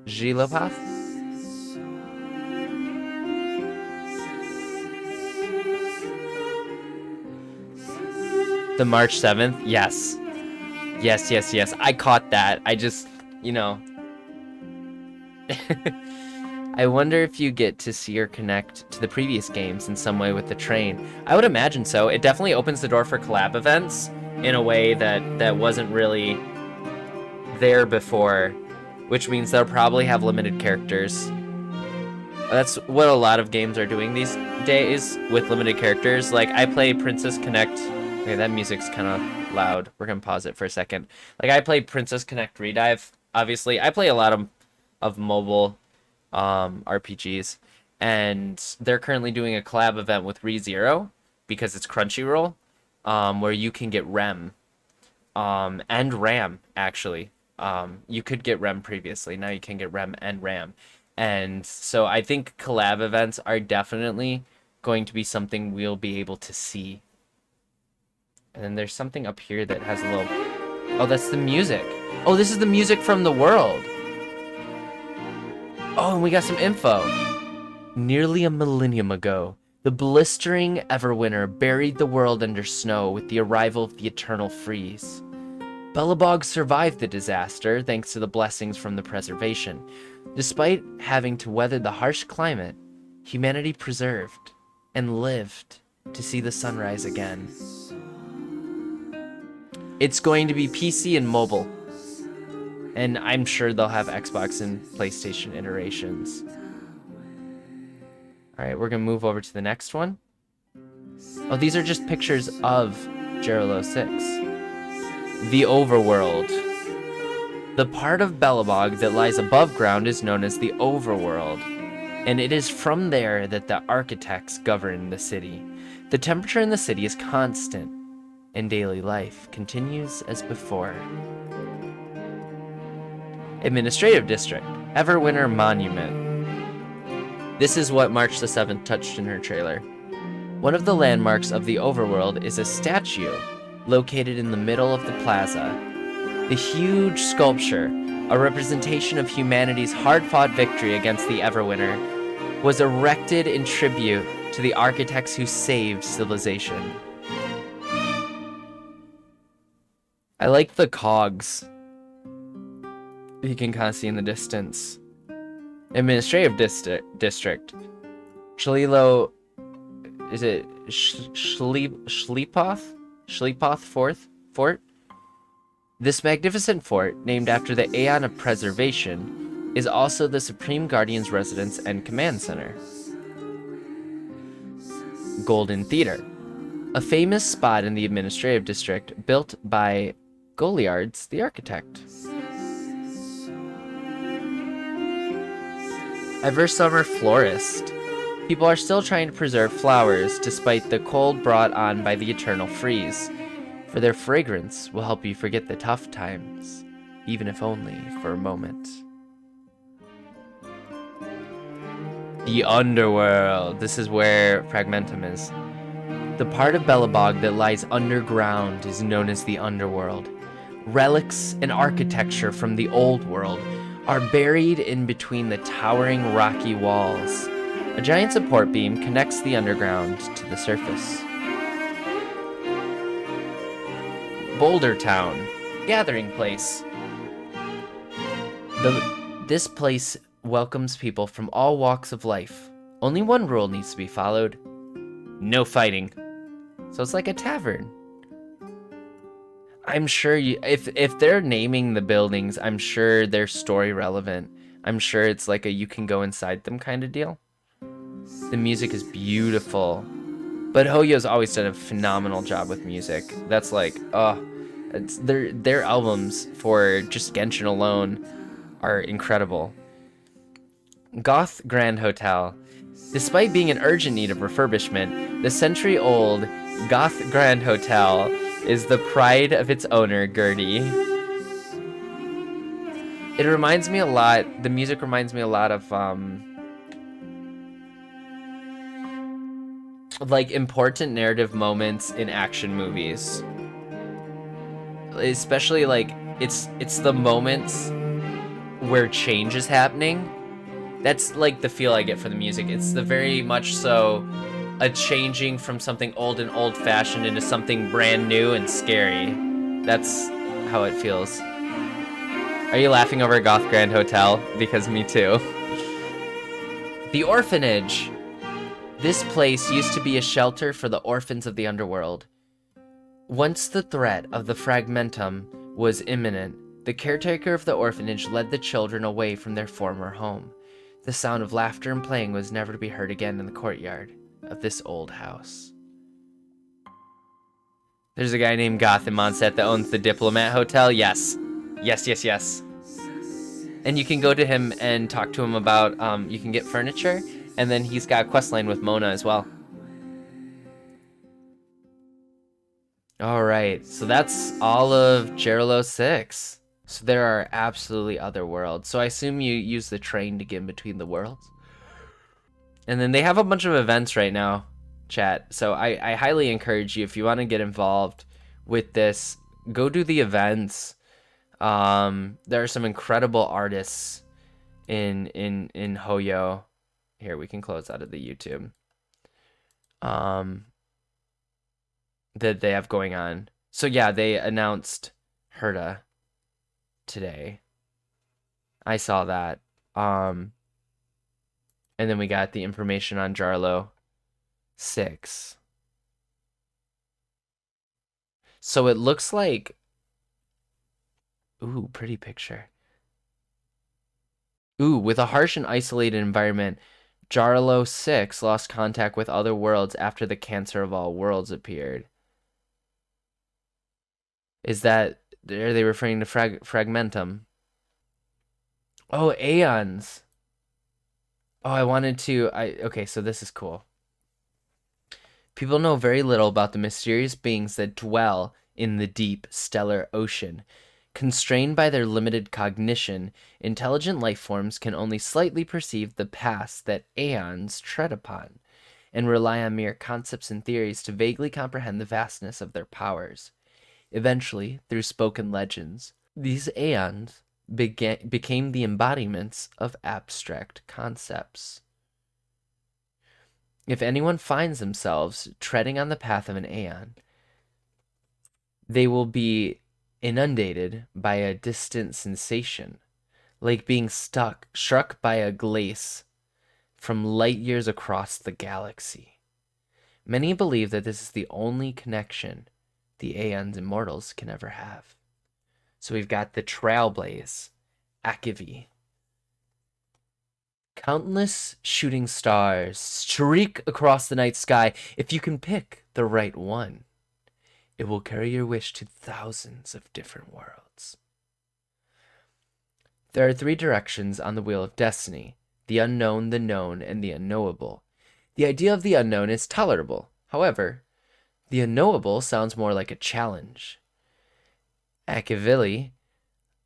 A: Gilopath? The March 7th? Yes. Yes. I caught that. I just, you know. I wonder if you get to see or connect to the previous games in some way with the train. I would imagine so. It definitely opens the door for collab events in a way that wasn't really there before, which means they'll probably have limited characters. That's what a lot of games are doing these days with limited characters. Like, I play Princess Connect. Okay, that music's kind of loud. We're gonna pause it for a second. Like, I play Princess Connect Redive, obviously. I play a lot of mobile RPGs, and they're currently doing a collab event with ReZero because it's Crunchyroll, where you can get REM and RAM, actually. You could get REM previously, now you can get REM and RAM. And so I think collab events are definitely going to be something we'll be able to see. And then there's something up here that has a little... Oh, that's the music. Oh, this is the music from the world. Oh, and we got some info. Nearly a millennium ago, the blistering Everwinter buried the world under snow with the arrival of the eternal freeze. Belobog survived the disaster thanks to the blessings from the preservation. Despite having to weather the harsh climate, humanity preserved and lived to see the sunrise again. It's going to be PC and mobile. And I'm sure they'll have Xbox and PlayStation iterations. Alright, we're going to move over to the next one. Oh, these are just pictures of Geralo 6. The Overworld. The part of Belobog that lies above ground is known as the Overworld, and it is from there that the architects govern the city. The temperature in the city is constant, and daily life continues as before. Administrative District, Everwinter Monument. This is what March the 7th touched in her trailer. One of the landmarks of the Overworld is a statue located in the middle of the plaza. The huge sculpture, a representation of humanity's hard-fought victory against the Everwinter, was erected in tribute to the architects who saved civilization. I like the cogs. You can kind of see in the distance. Administrative District. Shalilo... Is it Schleepoth? Schleepoth Fort? This magnificent fort, named after the Aeon of Preservation, is also the Supreme Guardian's residence and command center. Golden Theater, a famous spot in the administrative district built by Goliards, the architect. Eversummer Florist. People are still trying to preserve flowers despite the cold brought on by the eternal freeze, for their fragrance will help you forget the tough times, even if only for a moment. The Underworld. This is where Fragmentum is. The part of Belobog that lies underground is known as the Underworld. Relics and architecture from the Old World are buried in between the towering rocky walls. A giant support beam connects the underground to the surface. Boulder Town, gathering place. This place welcomes people from all walks of life. Only one rule needs to be followed: no fighting. So it's like a tavern. I'm sure if they're naming the buildings, I'm sure they're story relevant. I'm sure it's like a you can go inside them kind of deal. The music is beautiful. But Hoyo's always done a phenomenal job with music. That's like, it's their albums for just Genshin alone are incredible. Goth Grand Hotel. Despite being in urgent need of refurbishment, the century-old Goth Grand Hotel is the pride of its owner, Gertie. It reminds me a lot, the music reminds me a lot of, like important narrative moments in action movies. Especially like, it's the moments where change is happening. That's like the feel I get for the music. It's the very much so a changing from something old and old-fashioned into something brand new and scary. That's how it feels. Are you laughing over Goth Grand Hotel? Because me too. The Orphanage. This place used to be a shelter for the orphans of the underworld. Once the threat of the Fragmentum was imminent, the caretaker of the orphanage led the children away from their former home. The sound of laughter and playing was never to be heard again in the courtyard of this old house. There's a guy named Goth in Mondstadt that owns the Diplomat Hotel. Yes. Yes, yes, yes. And you can go to him and talk to him about, you can get furniture, and then he's got a questline with Mona as well. Alright, so that's all of Geralo 6. So there are absolutely other worlds. So I assume you use the train to get in between the worlds. And then they have a bunch of events right now, chat. So I highly encourage you, if you want to get involved with this, go do the events. There are some incredible artists in Hoyo. Here, we can close out of the YouTube. That they have going on. So yeah, they announced Herta today. I saw that. And then we got the information on Jarlo 6. So it looks like, ooh, pretty picture. Ooh, with a harsh and isolated environment, Jarlo 6 lost contact with other worlds after the Cancer of All Worlds appeared. Is that, are they referring to Fragmentum? Oh, Aeons. Oh, I wanted to, okay, so this is cool. People know very little about the mysterious beings that dwell in the deep, stellar ocean. Constrained by their limited cognition, intelligent life forms can only slightly perceive the past that aeons tread upon, and rely on mere concepts and theories to vaguely comprehend the vastness of their powers. Eventually, through spoken legends, these aeons became the embodiments of abstract concepts. If anyone finds themselves treading on the path of an aeon, they will be inundated by a distant sensation, like being struck by a glace from light years across the galaxy. Many believe that this is the only connection the Aeons immortals can ever have. So we've got the Trailblaze, Akivi. Countless shooting stars streak across the night sky. If you can pick the right one, it will carry your wish to thousands of different worlds. There are 3 directions on the Wheel of Destiny: the unknown, the known, and the unknowable. The idea of the unknown is tolerable. However, the unknowable sounds more like a challenge. Akivili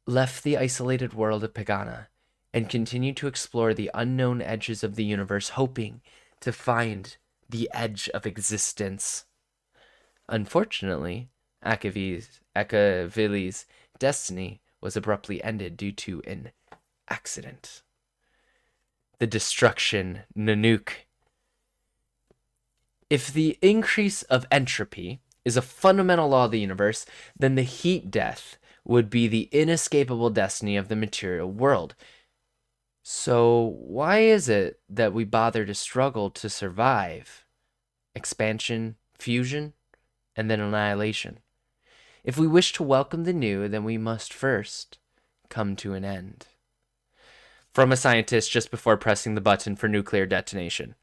A: left the isolated world of Pagana and continued to explore the unknown edges of the universe, hoping to find the edge of existence. Unfortunately, Akivili's destiny was abruptly ended due to an accident. The destruction Nanook. If the increase of entropy is a fundamental law of the universe, then the heat death would be the inescapable destiny of the material world. So why is it that we bother to struggle to survive? Expansion, fusion, and then annihilation. If we wish to welcome the new, then we must first come to an end. From a scientist just before pressing the button for nuclear detonation.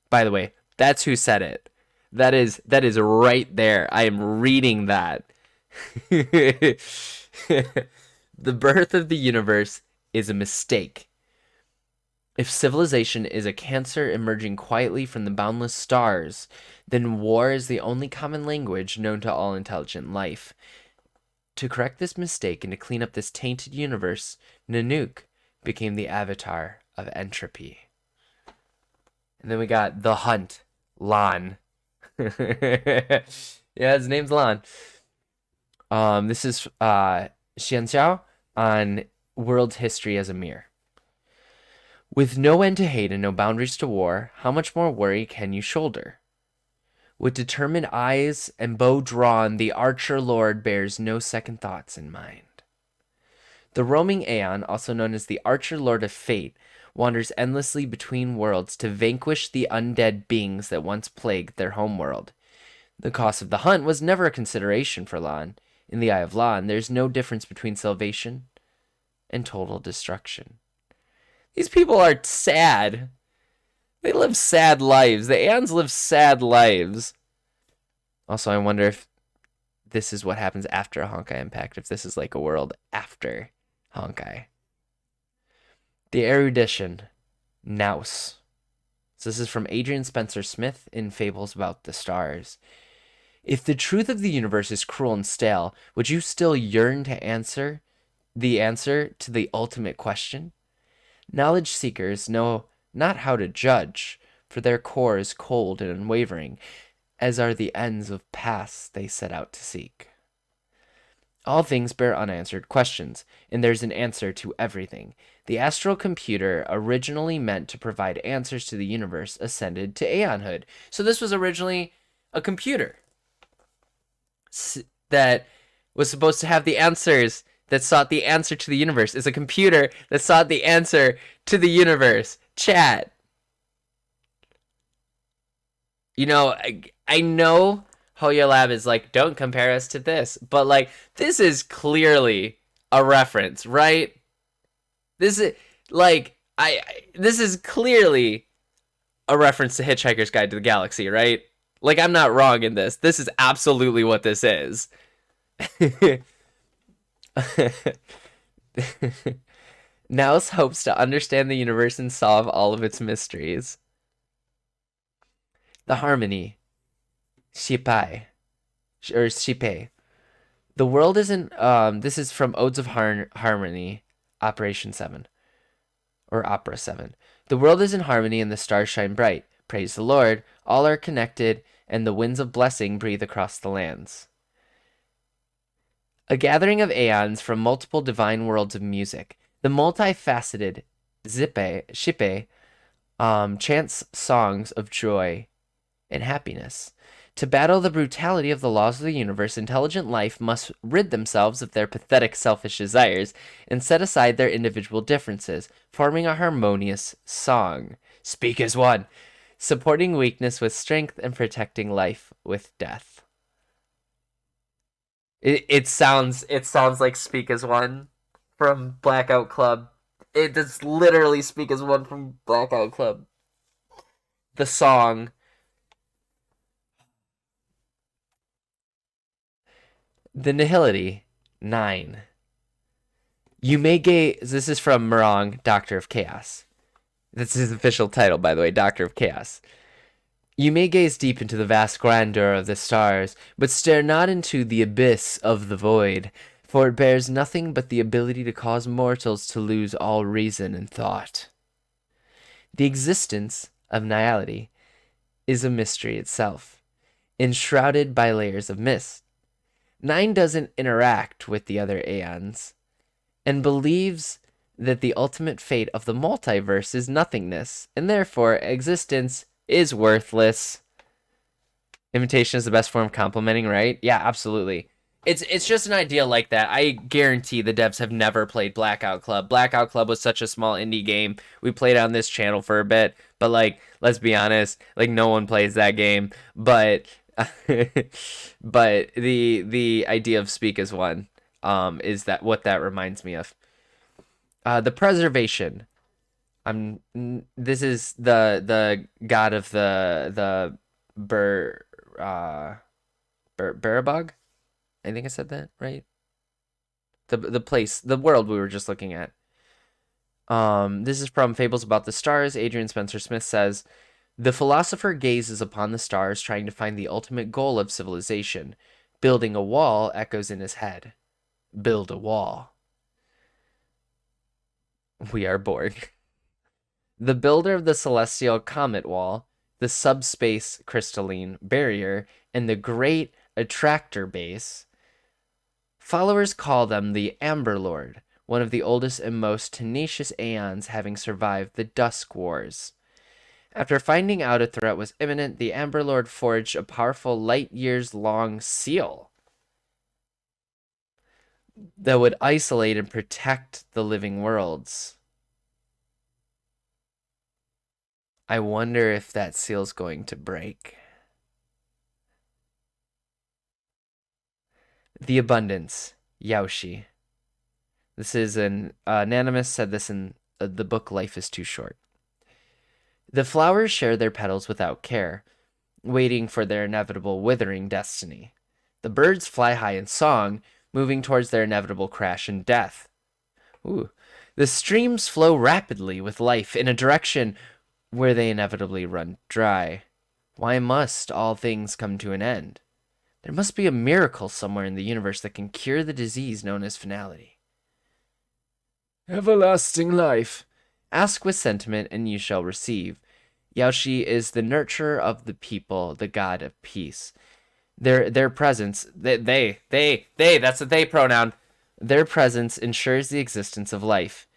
A: By the way, that's who said it. That is right there. I am reading that. The birth of the universe is a mistake. If civilization is a cancer emerging quietly from the boundless stars, then war is the only common language known to all intelligent life. To correct this mistake and to clean up this tainted universe, Nanook became the avatar of entropy. And then we got The Hunt, Lan. Yeah, his name's Lan. This is Xianxiao on world history as a mirror. With no end to hate and no boundaries to war, how much more worry can you shoulder? With determined eyes and bow drawn, the archer lord bears no second thoughts in mind. The roaming Aeon, also known as the Archer Lord of Fate, wanders endlessly between worlds to vanquish the undead beings that once plagued their homeworld. The cost of the hunt was never a consideration for Lan. In the eye of Lan, there's no difference between salvation and total destruction. These people are sad. They live sad lives. The Aeons live sad lives. Also, I wonder if this is what happens after a Honkai Impact, if this is like a world after Honkai. The erudition, Nous. So this is from Adrian Spencer Smith in Fables About the Stars. If the truth of the universe is cruel and stale, would you still yearn to answer the answer to the ultimate question? Knowledge seekers know not how to judge, for their core is cold and unwavering, as are the ends of paths they set out to seek. All things bear unanswered questions, and there's an answer to everything. The astral computer, originally meant to provide answers to the universe, ascended to Aeonhood. So this was originally a computer that was supposed to have the answers, that sought the answer to the universe. Is a computer that sought the answer to the universe. Chat. You know, I know Hoyolab is like, don't compare us to this, but like, this is clearly a reference, right? This is like, this is clearly a reference to Hitchhiker's Guide to the Galaxy, right? Like, I'm not wrong in this. This is absolutely what this is. Nous hopes to understand the universe and solve all of its mysteries. The harmony, Shipai, or Shipe. The world isn't. This is from Odes of Harmony, Operation 7, or Opera 7. The world is in harmony and the stars shine bright. Praise the Lord. All are connected, and the winds of blessing breathe across the lands. A gathering of aeons from multiple divine worlds of music. The multifaceted Shipe chants songs of joy and happiness. To battle the brutality of the laws of the universe, intelligent life must rid themselves of their pathetic selfish desires and set aside their individual differences, forming a harmonious song. Speak as one, supporting weakness with strength and protecting life with death. It sounds like Speak as One from Blackout Club. It does literally Speak as One from Blackout Club. The song. The Nihility 9. You may gaze. This is from Murong, Doctor of Chaos. That's his official title, by the way, Doctor of Chaos. You may gaze deep into the vast grandeur of the stars, but stare not into the abyss of the void, for it bears nothing but the ability to cause mortals to lose all reason and thought. The existence of nihility is a mystery itself, enshrouded by layers of mist. 9 doesn't interact with the other Aeons, and believes that the ultimate fate of the multiverse is nothingness, and therefore existence is worthless. Imitation is the best form of complimenting, right? Yeah, absolutely. It's just an idea like that. I guarantee the devs have never played Blackout Club. Blackout Club was such a small indie game. We played on this channel for a bit, but like, let's be honest, like no one plays that game. But but the idea of Speak as One is that what that reminds me of. The preservation. This is the god of the Burabog. I think I said that right. The place, the world we were just looking at. This is from Fables About the Stars. Adrian Spencer Smith says, the philosopher gazes upon the stars, trying to find the ultimate goal of civilization. Building a wall echoes in his head. Build a wall. We are Borg. The builder of the celestial comet wall, the subspace crystalline barrier, and the great attractor base. Followers call them the Amber Lord, one of the oldest and most tenacious Aeons, having survived the Dusk Wars. After finding out a threat was imminent, the Amber Lord forged a powerful light-years-long seal that would isolate and protect the living worlds. I wonder if that seal's going to break. The Abundance, Yaoshi. This is an Anonymous said this in the book Life is Too Short. The flowers share their petals without care, waiting for their inevitable withering destiny. The birds fly high in song, moving towards their inevitable crash and death. Ooh. The streams flow rapidly with life in a direction where they inevitably run dry. Why must all things come to an end? There must be a miracle somewhere in the universe that can cure the disease known as finality. Everlasting life. Ask with sentiment and you shall receive. Yaoshi is the nurturer of the people, the god of peace. Their presence, they, that's a they pronoun. Their presence ensures the existence of life.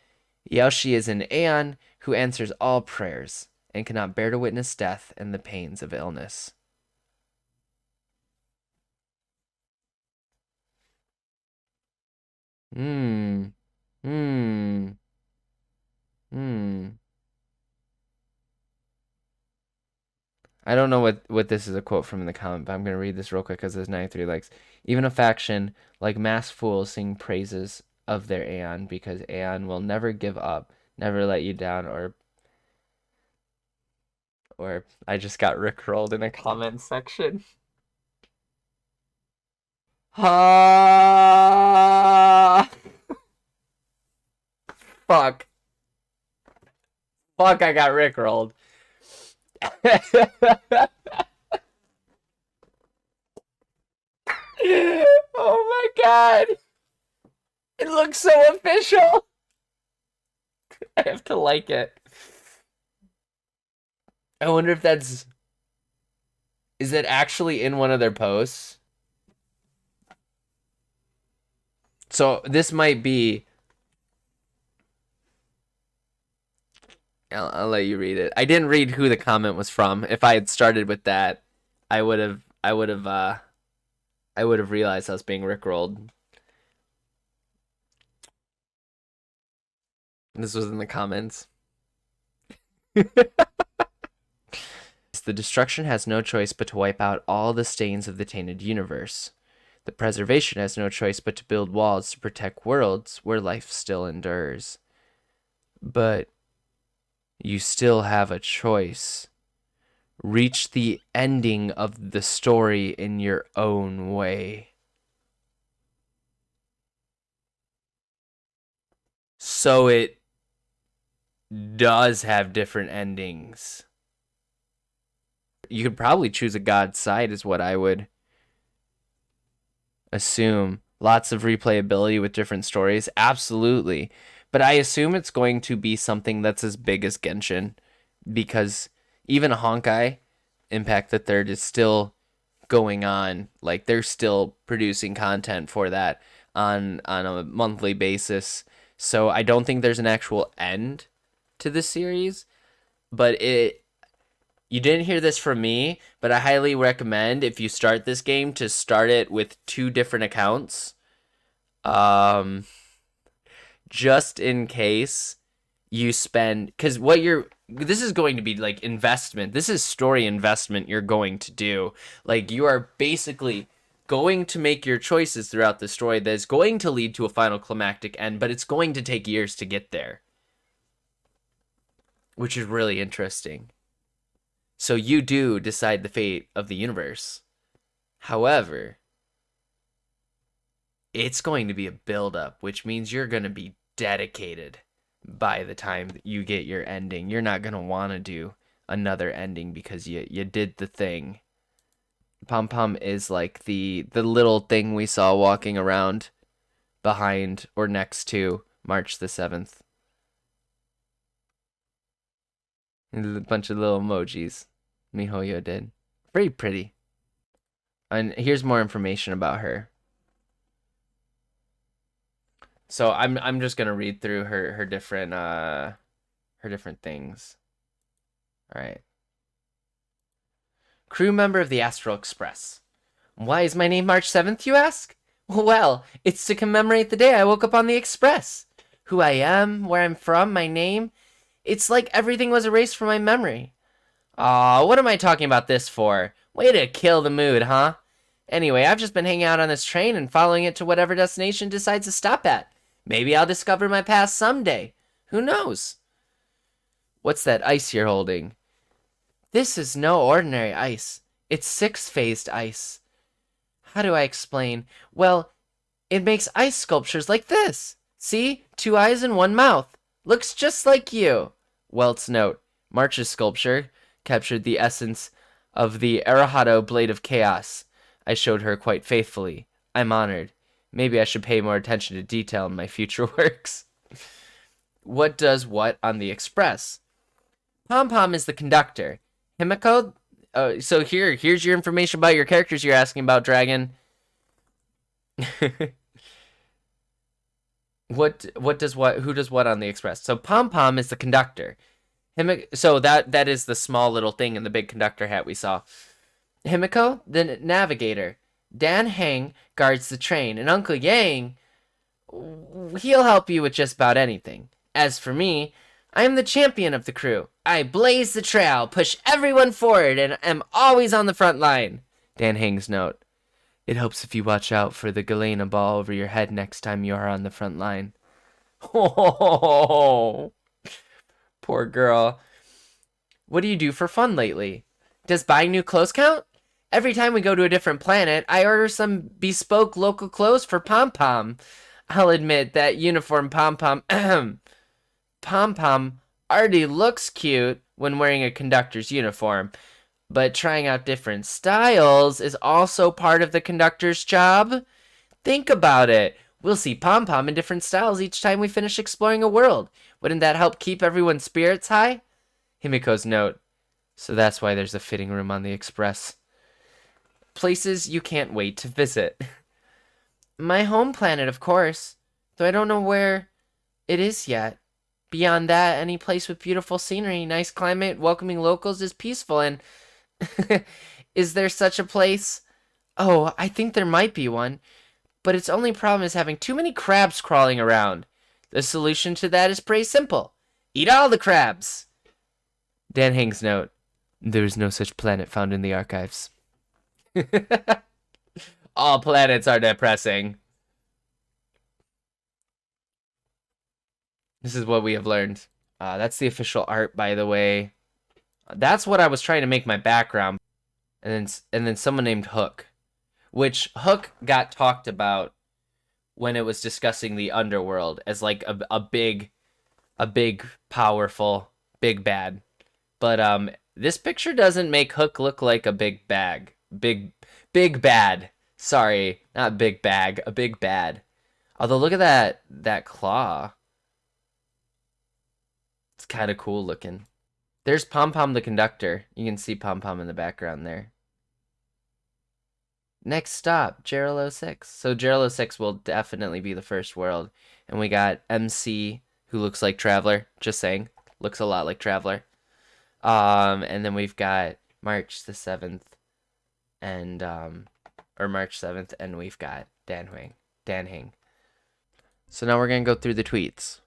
A: Yaoshi is an Aeon who answers all prayers and cannot bear to witness death and the pains of illness. I don't know what this is a quote from in the comment, but I'm going to read this real quick because there's 93 likes. Even a faction like mass fools sing praises of their Aeon because Aeon will never give up, never let you down, or I just got rickrolled in a comment section. Fuck. Fuck, I got rickrolled. Oh my god. It looks so official. I have to like it. I wonder if that's... Is it actually in one of their posts? So this might be... I'll let you read it. I didn't read who the comment was from. If I had started with that, I would have realized I was being rickrolled. This was in the comments. The destruction has no choice but to wipe out all the stains of the tainted universe. The preservation has no choice but to build walls to protect worlds where life still endures. But you still have a choice. Reach the ending of the story in your own way. So it does have different endings. You could probably choose a god's side is what I would assume. Lots of replayability with different stories. Absolutely. But I assume it's going to be something that's as big as Genshin, because even Honkai Impact the Third is still going on. Like, they're still producing content for that on a monthly basis. So I don't think there's an actual end to the series, but you didn't hear this from me, but I highly recommend, if you start this game, to start it with 2 different accounts. Just in case you spend, because this is going to be like investment. This is story investment you're going to do. Like, you are basically going to make your choices throughout the story that is going to lead to a final climactic end, but it's going to take years to get there, which is really interesting. So you do decide the fate of the universe. However, it's going to be a build-up, which means you're going to be dedicated by the time that you get your ending. You're not going to want to do another ending because you did the thing. Pom Pom is like the little thing we saw walking around behind or next to March the 7th. And a bunch of little emojis MiHoYo did. Very pretty. And here's more information about her. So I'm just gonna read through her different things. All right. Crew member of the Astral Express. Why is my name March 7th, you ask? Well, it's to commemorate the day I woke up on the Express. Who I am, where I'm from, my name. It's like everything was erased from my memory. Aw, what am I talking about this for? Way to kill the mood, huh? Anyway, I've just been hanging out on this train and following it to whatever destination it decides to stop at. Maybe I'll discover my past someday. Who knows? What's that ice you're holding? This is no ordinary ice. It's 6-phased ice. How do I explain? Well, it makes ice sculptures like this. See? 2 eyes and 1 mouth. Looks just like you. Welt's note. March's sculpture captured the essence of the Arahado Blade of Chaos. I showed her quite faithfully. I'm honored. Maybe I should pay more attention to detail in my future works. What does what on the Express? Pom Pom is the conductor. Himiko? So here's your information about your characters you're asking about, Dragon. What does what? Who does what on the Express? So Pom Pom is the conductor. So that is the small little thing in the big conductor hat we saw. Himiko, the navigator. Dan Heng guards the train, and Uncle Yang, he'll help you with just about anything. As for me, I am the champion of the crew. I blaze the trail, push everyone forward, and am always on the front line. Dan Heng's note. It helps if you watch out for the Galena ball over your head next time you are on the front line. Oh, poor girl. What do you do for fun lately? Does buying new clothes count? Every time we go to a different planet, I order some bespoke local clothes for Pom Pom. I'll admit that uniform Pom Pom Pom Pom already looks cute when wearing a conductor's uniform, but trying out different styles is also part of the conductor's job. Think about it. We'll see Pom Pom in different styles each time we finish exploring a world. Wouldn't that help keep everyone's spirits high? Himiko's note. So that's why there's a fitting room on the Express. Places you can't wait to visit. My home planet, of course, though I don't know where it is yet. Beyond that, any place with beautiful scenery, nice climate, welcoming locals is peaceful, and is there such a place? Oh, I think there might be one, but its only problem is having too many crabs crawling around. The solution to that is pretty simple. Eat all the crabs! Dan Heng's note. There is no such planet found in the archives. All planets are depressing. This is what we have learned. That's the official art, by the way. That's what I was trying to make my background. And then someone named Hook, which Hook got talked about when it was discussing the underworld as like a big, powerful, big bad. But this picture doesn't make Hook look like a big bag. Big bad. Sorry, not big bag, a big bad. Although look at that claw. It's kind of cool looking. There's Pom Pom the conductor. You can see Pom Pom in the background there. Next stop, Gerald 06. So Gerald 06 will definitely be the first world. And we got MC, who looks like Traveler. Just saying. Looks a lot like Traveler. And then we've got March the 7th. And, or March 7th. And we've got Dan Hing. So now we're going to go through the tweets.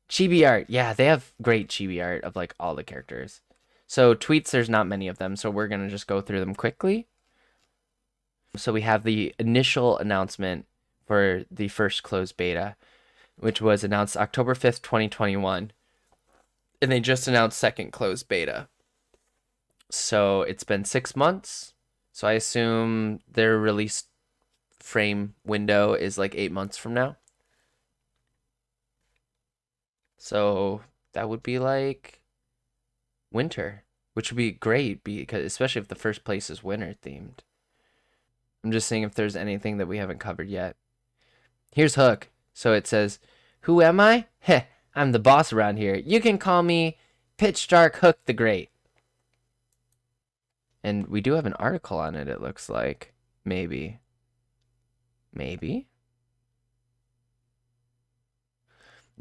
A: Chibi art. Yeah, they have great chibi art of like all the characters. So tweets, there's not many of them. So we're going to just go through them quickly. So we have the initial announcement for the first closed beta, which was announced October 5th, 2021. And they just announced second closed beta. So it's been 6 months. So I assume their release frame window is like 8 months from now. So that would be like winter, which would be great because especially if the first place is winter themed. I'm just seeing if there's anything that we haven't covered yet. Here's Hook. So it says, "Who am I? Heh, I'm the boss around here. You can call me Pitch Dark Hook the Great." And we do have an article on it, it looks like. Maybe.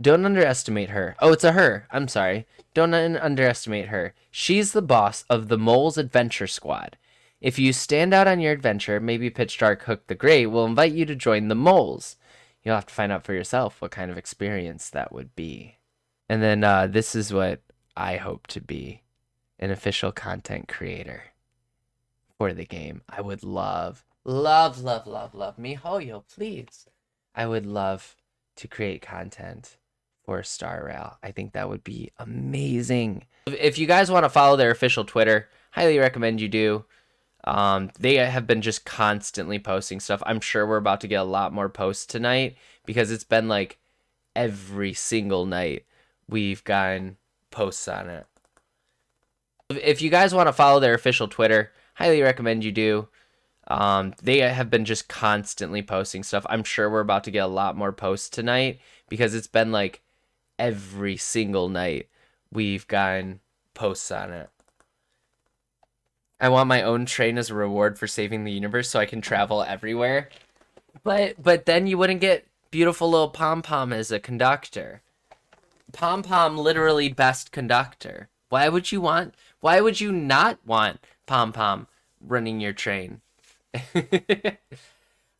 A: Don't underestimate her. Oh, it's a her. I'm sorry. Don't underestimate her. She's the boss of the Mole's Adventure Squad. If you stand out on your adventure, maybe Pitch Dark Hook the Great will invite you to join the Moles. You'll have to find out for yourself what kind of experience that would be. And then this is what I hope to be. An official content creator for the game. I would love me Hoyo, please. I would love to create content for Star Rail. I think that would be amazing. If you guys want to follow their official Twitter, highly recommend you do. They have been just constantly posting stuff. I'm sure we're about to get a lot more posts tonight because it's been like every single night we've gotten posts on it. If you guys want to follow their official Twitter, highly recommend you do. They have been just constantly posting stuff. I'm sure we're about to get a lot more posts tonight because it's been like every single night we've gotten posts on it. I want my own train as a reward for saving the universe so I can travel everywhere. But then you wouldn't get beautiful little Pom Pom as a conductor. Pom Pom literally best conductor. Why would you not want Pom Pom running your train?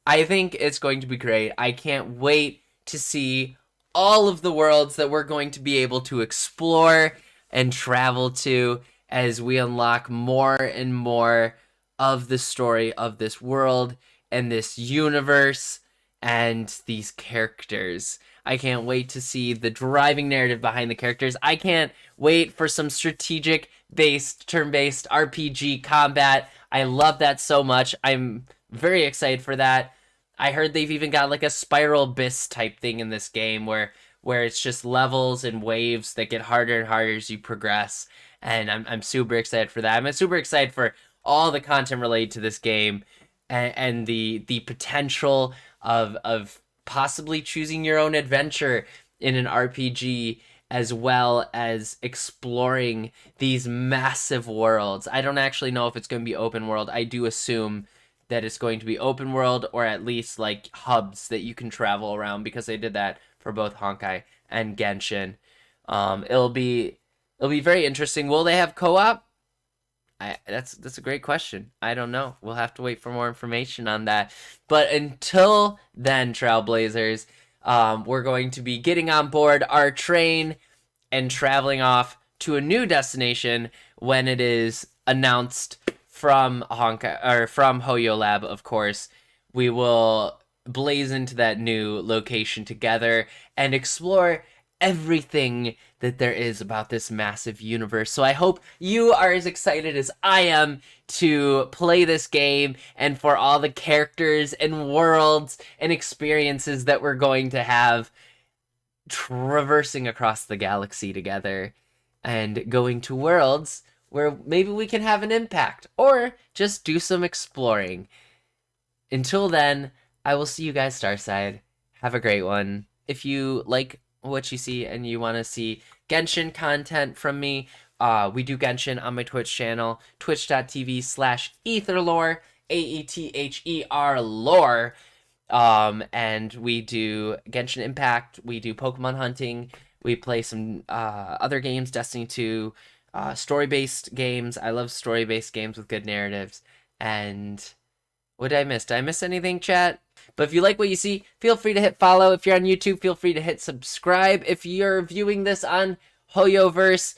A: I think it's going to be great. I can't wait to see all of the worlds that we're going to be able to explore and travel to as we unlock more and more of the story of this world and this universe and these characters. I can't wait to see the driving narrative behind the characters. I can't wait for some strategic-based, turn-based RPG combat. I love that so much. I'm very excited for that. I heard they've even got like a spiral abyss type thing in this game where it's just levels and waves that get harder and harder as you progress. And I'm super excited for that. I'm super excited for all the content related to this game and the potential of possibly choosing your own adventure in an RPG as well as exploring these massive worlds. I don't actually know if it's going to be open world. I do assume that it's going to be open world or at least like hubs that you can travel around because they did that for both Honkai and Genshin. It'll be very interesting. Will they have co-op? That's a great question. I don't know. We'll have to wait for more information on that. But until then, Trailblazers, we're going to be getting on board our train and traveling off to a new destination when it is announced from Honkai or from Hoyolab, of course, we will blaze into that new location together and explore everything that there is about this massive universe. So I hope you are as excited as I am to play this game and for all the characters and worlds and experiences that we're going to have traversing across the galaxy together and going to worlds where maybe we can have an impact or just do some exploring. Until then, I will see you guys Starside. Have a great one. If you like what you see and you want to see Genshin content from me, we do Genshin on my Twitch channel, twitch.tv/etherlore, AETHER lore. And we do Genshin Impact, we do Pokemon hunting, we play some other games, Destiny 2, story-based games. I love story-based games with good narratives. And what did I miss? Did I miss anything, chat? But if you like what you see, feel free to hit follow. If you're on YouTube, feel free to hit subscribe. If you're viewing this on Hoyoverse,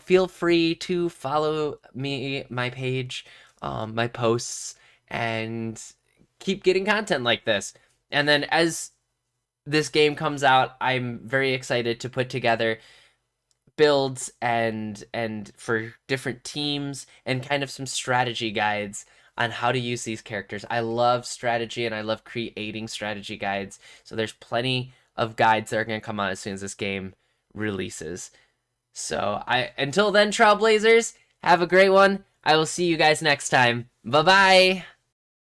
A: feel free to follow me, my page, my posts, and keep getting content like this. And then as this game comes out, I'm very excited to put together builds and for different teams and kind of some strategy guides on how to use these characters. I love strategy and I love creating strategy guides. So there's plenty of guides that are going to come out as soon as this game releases. So until then, Trailblazers, have a great one. I will see you guys next time. Bye-bye.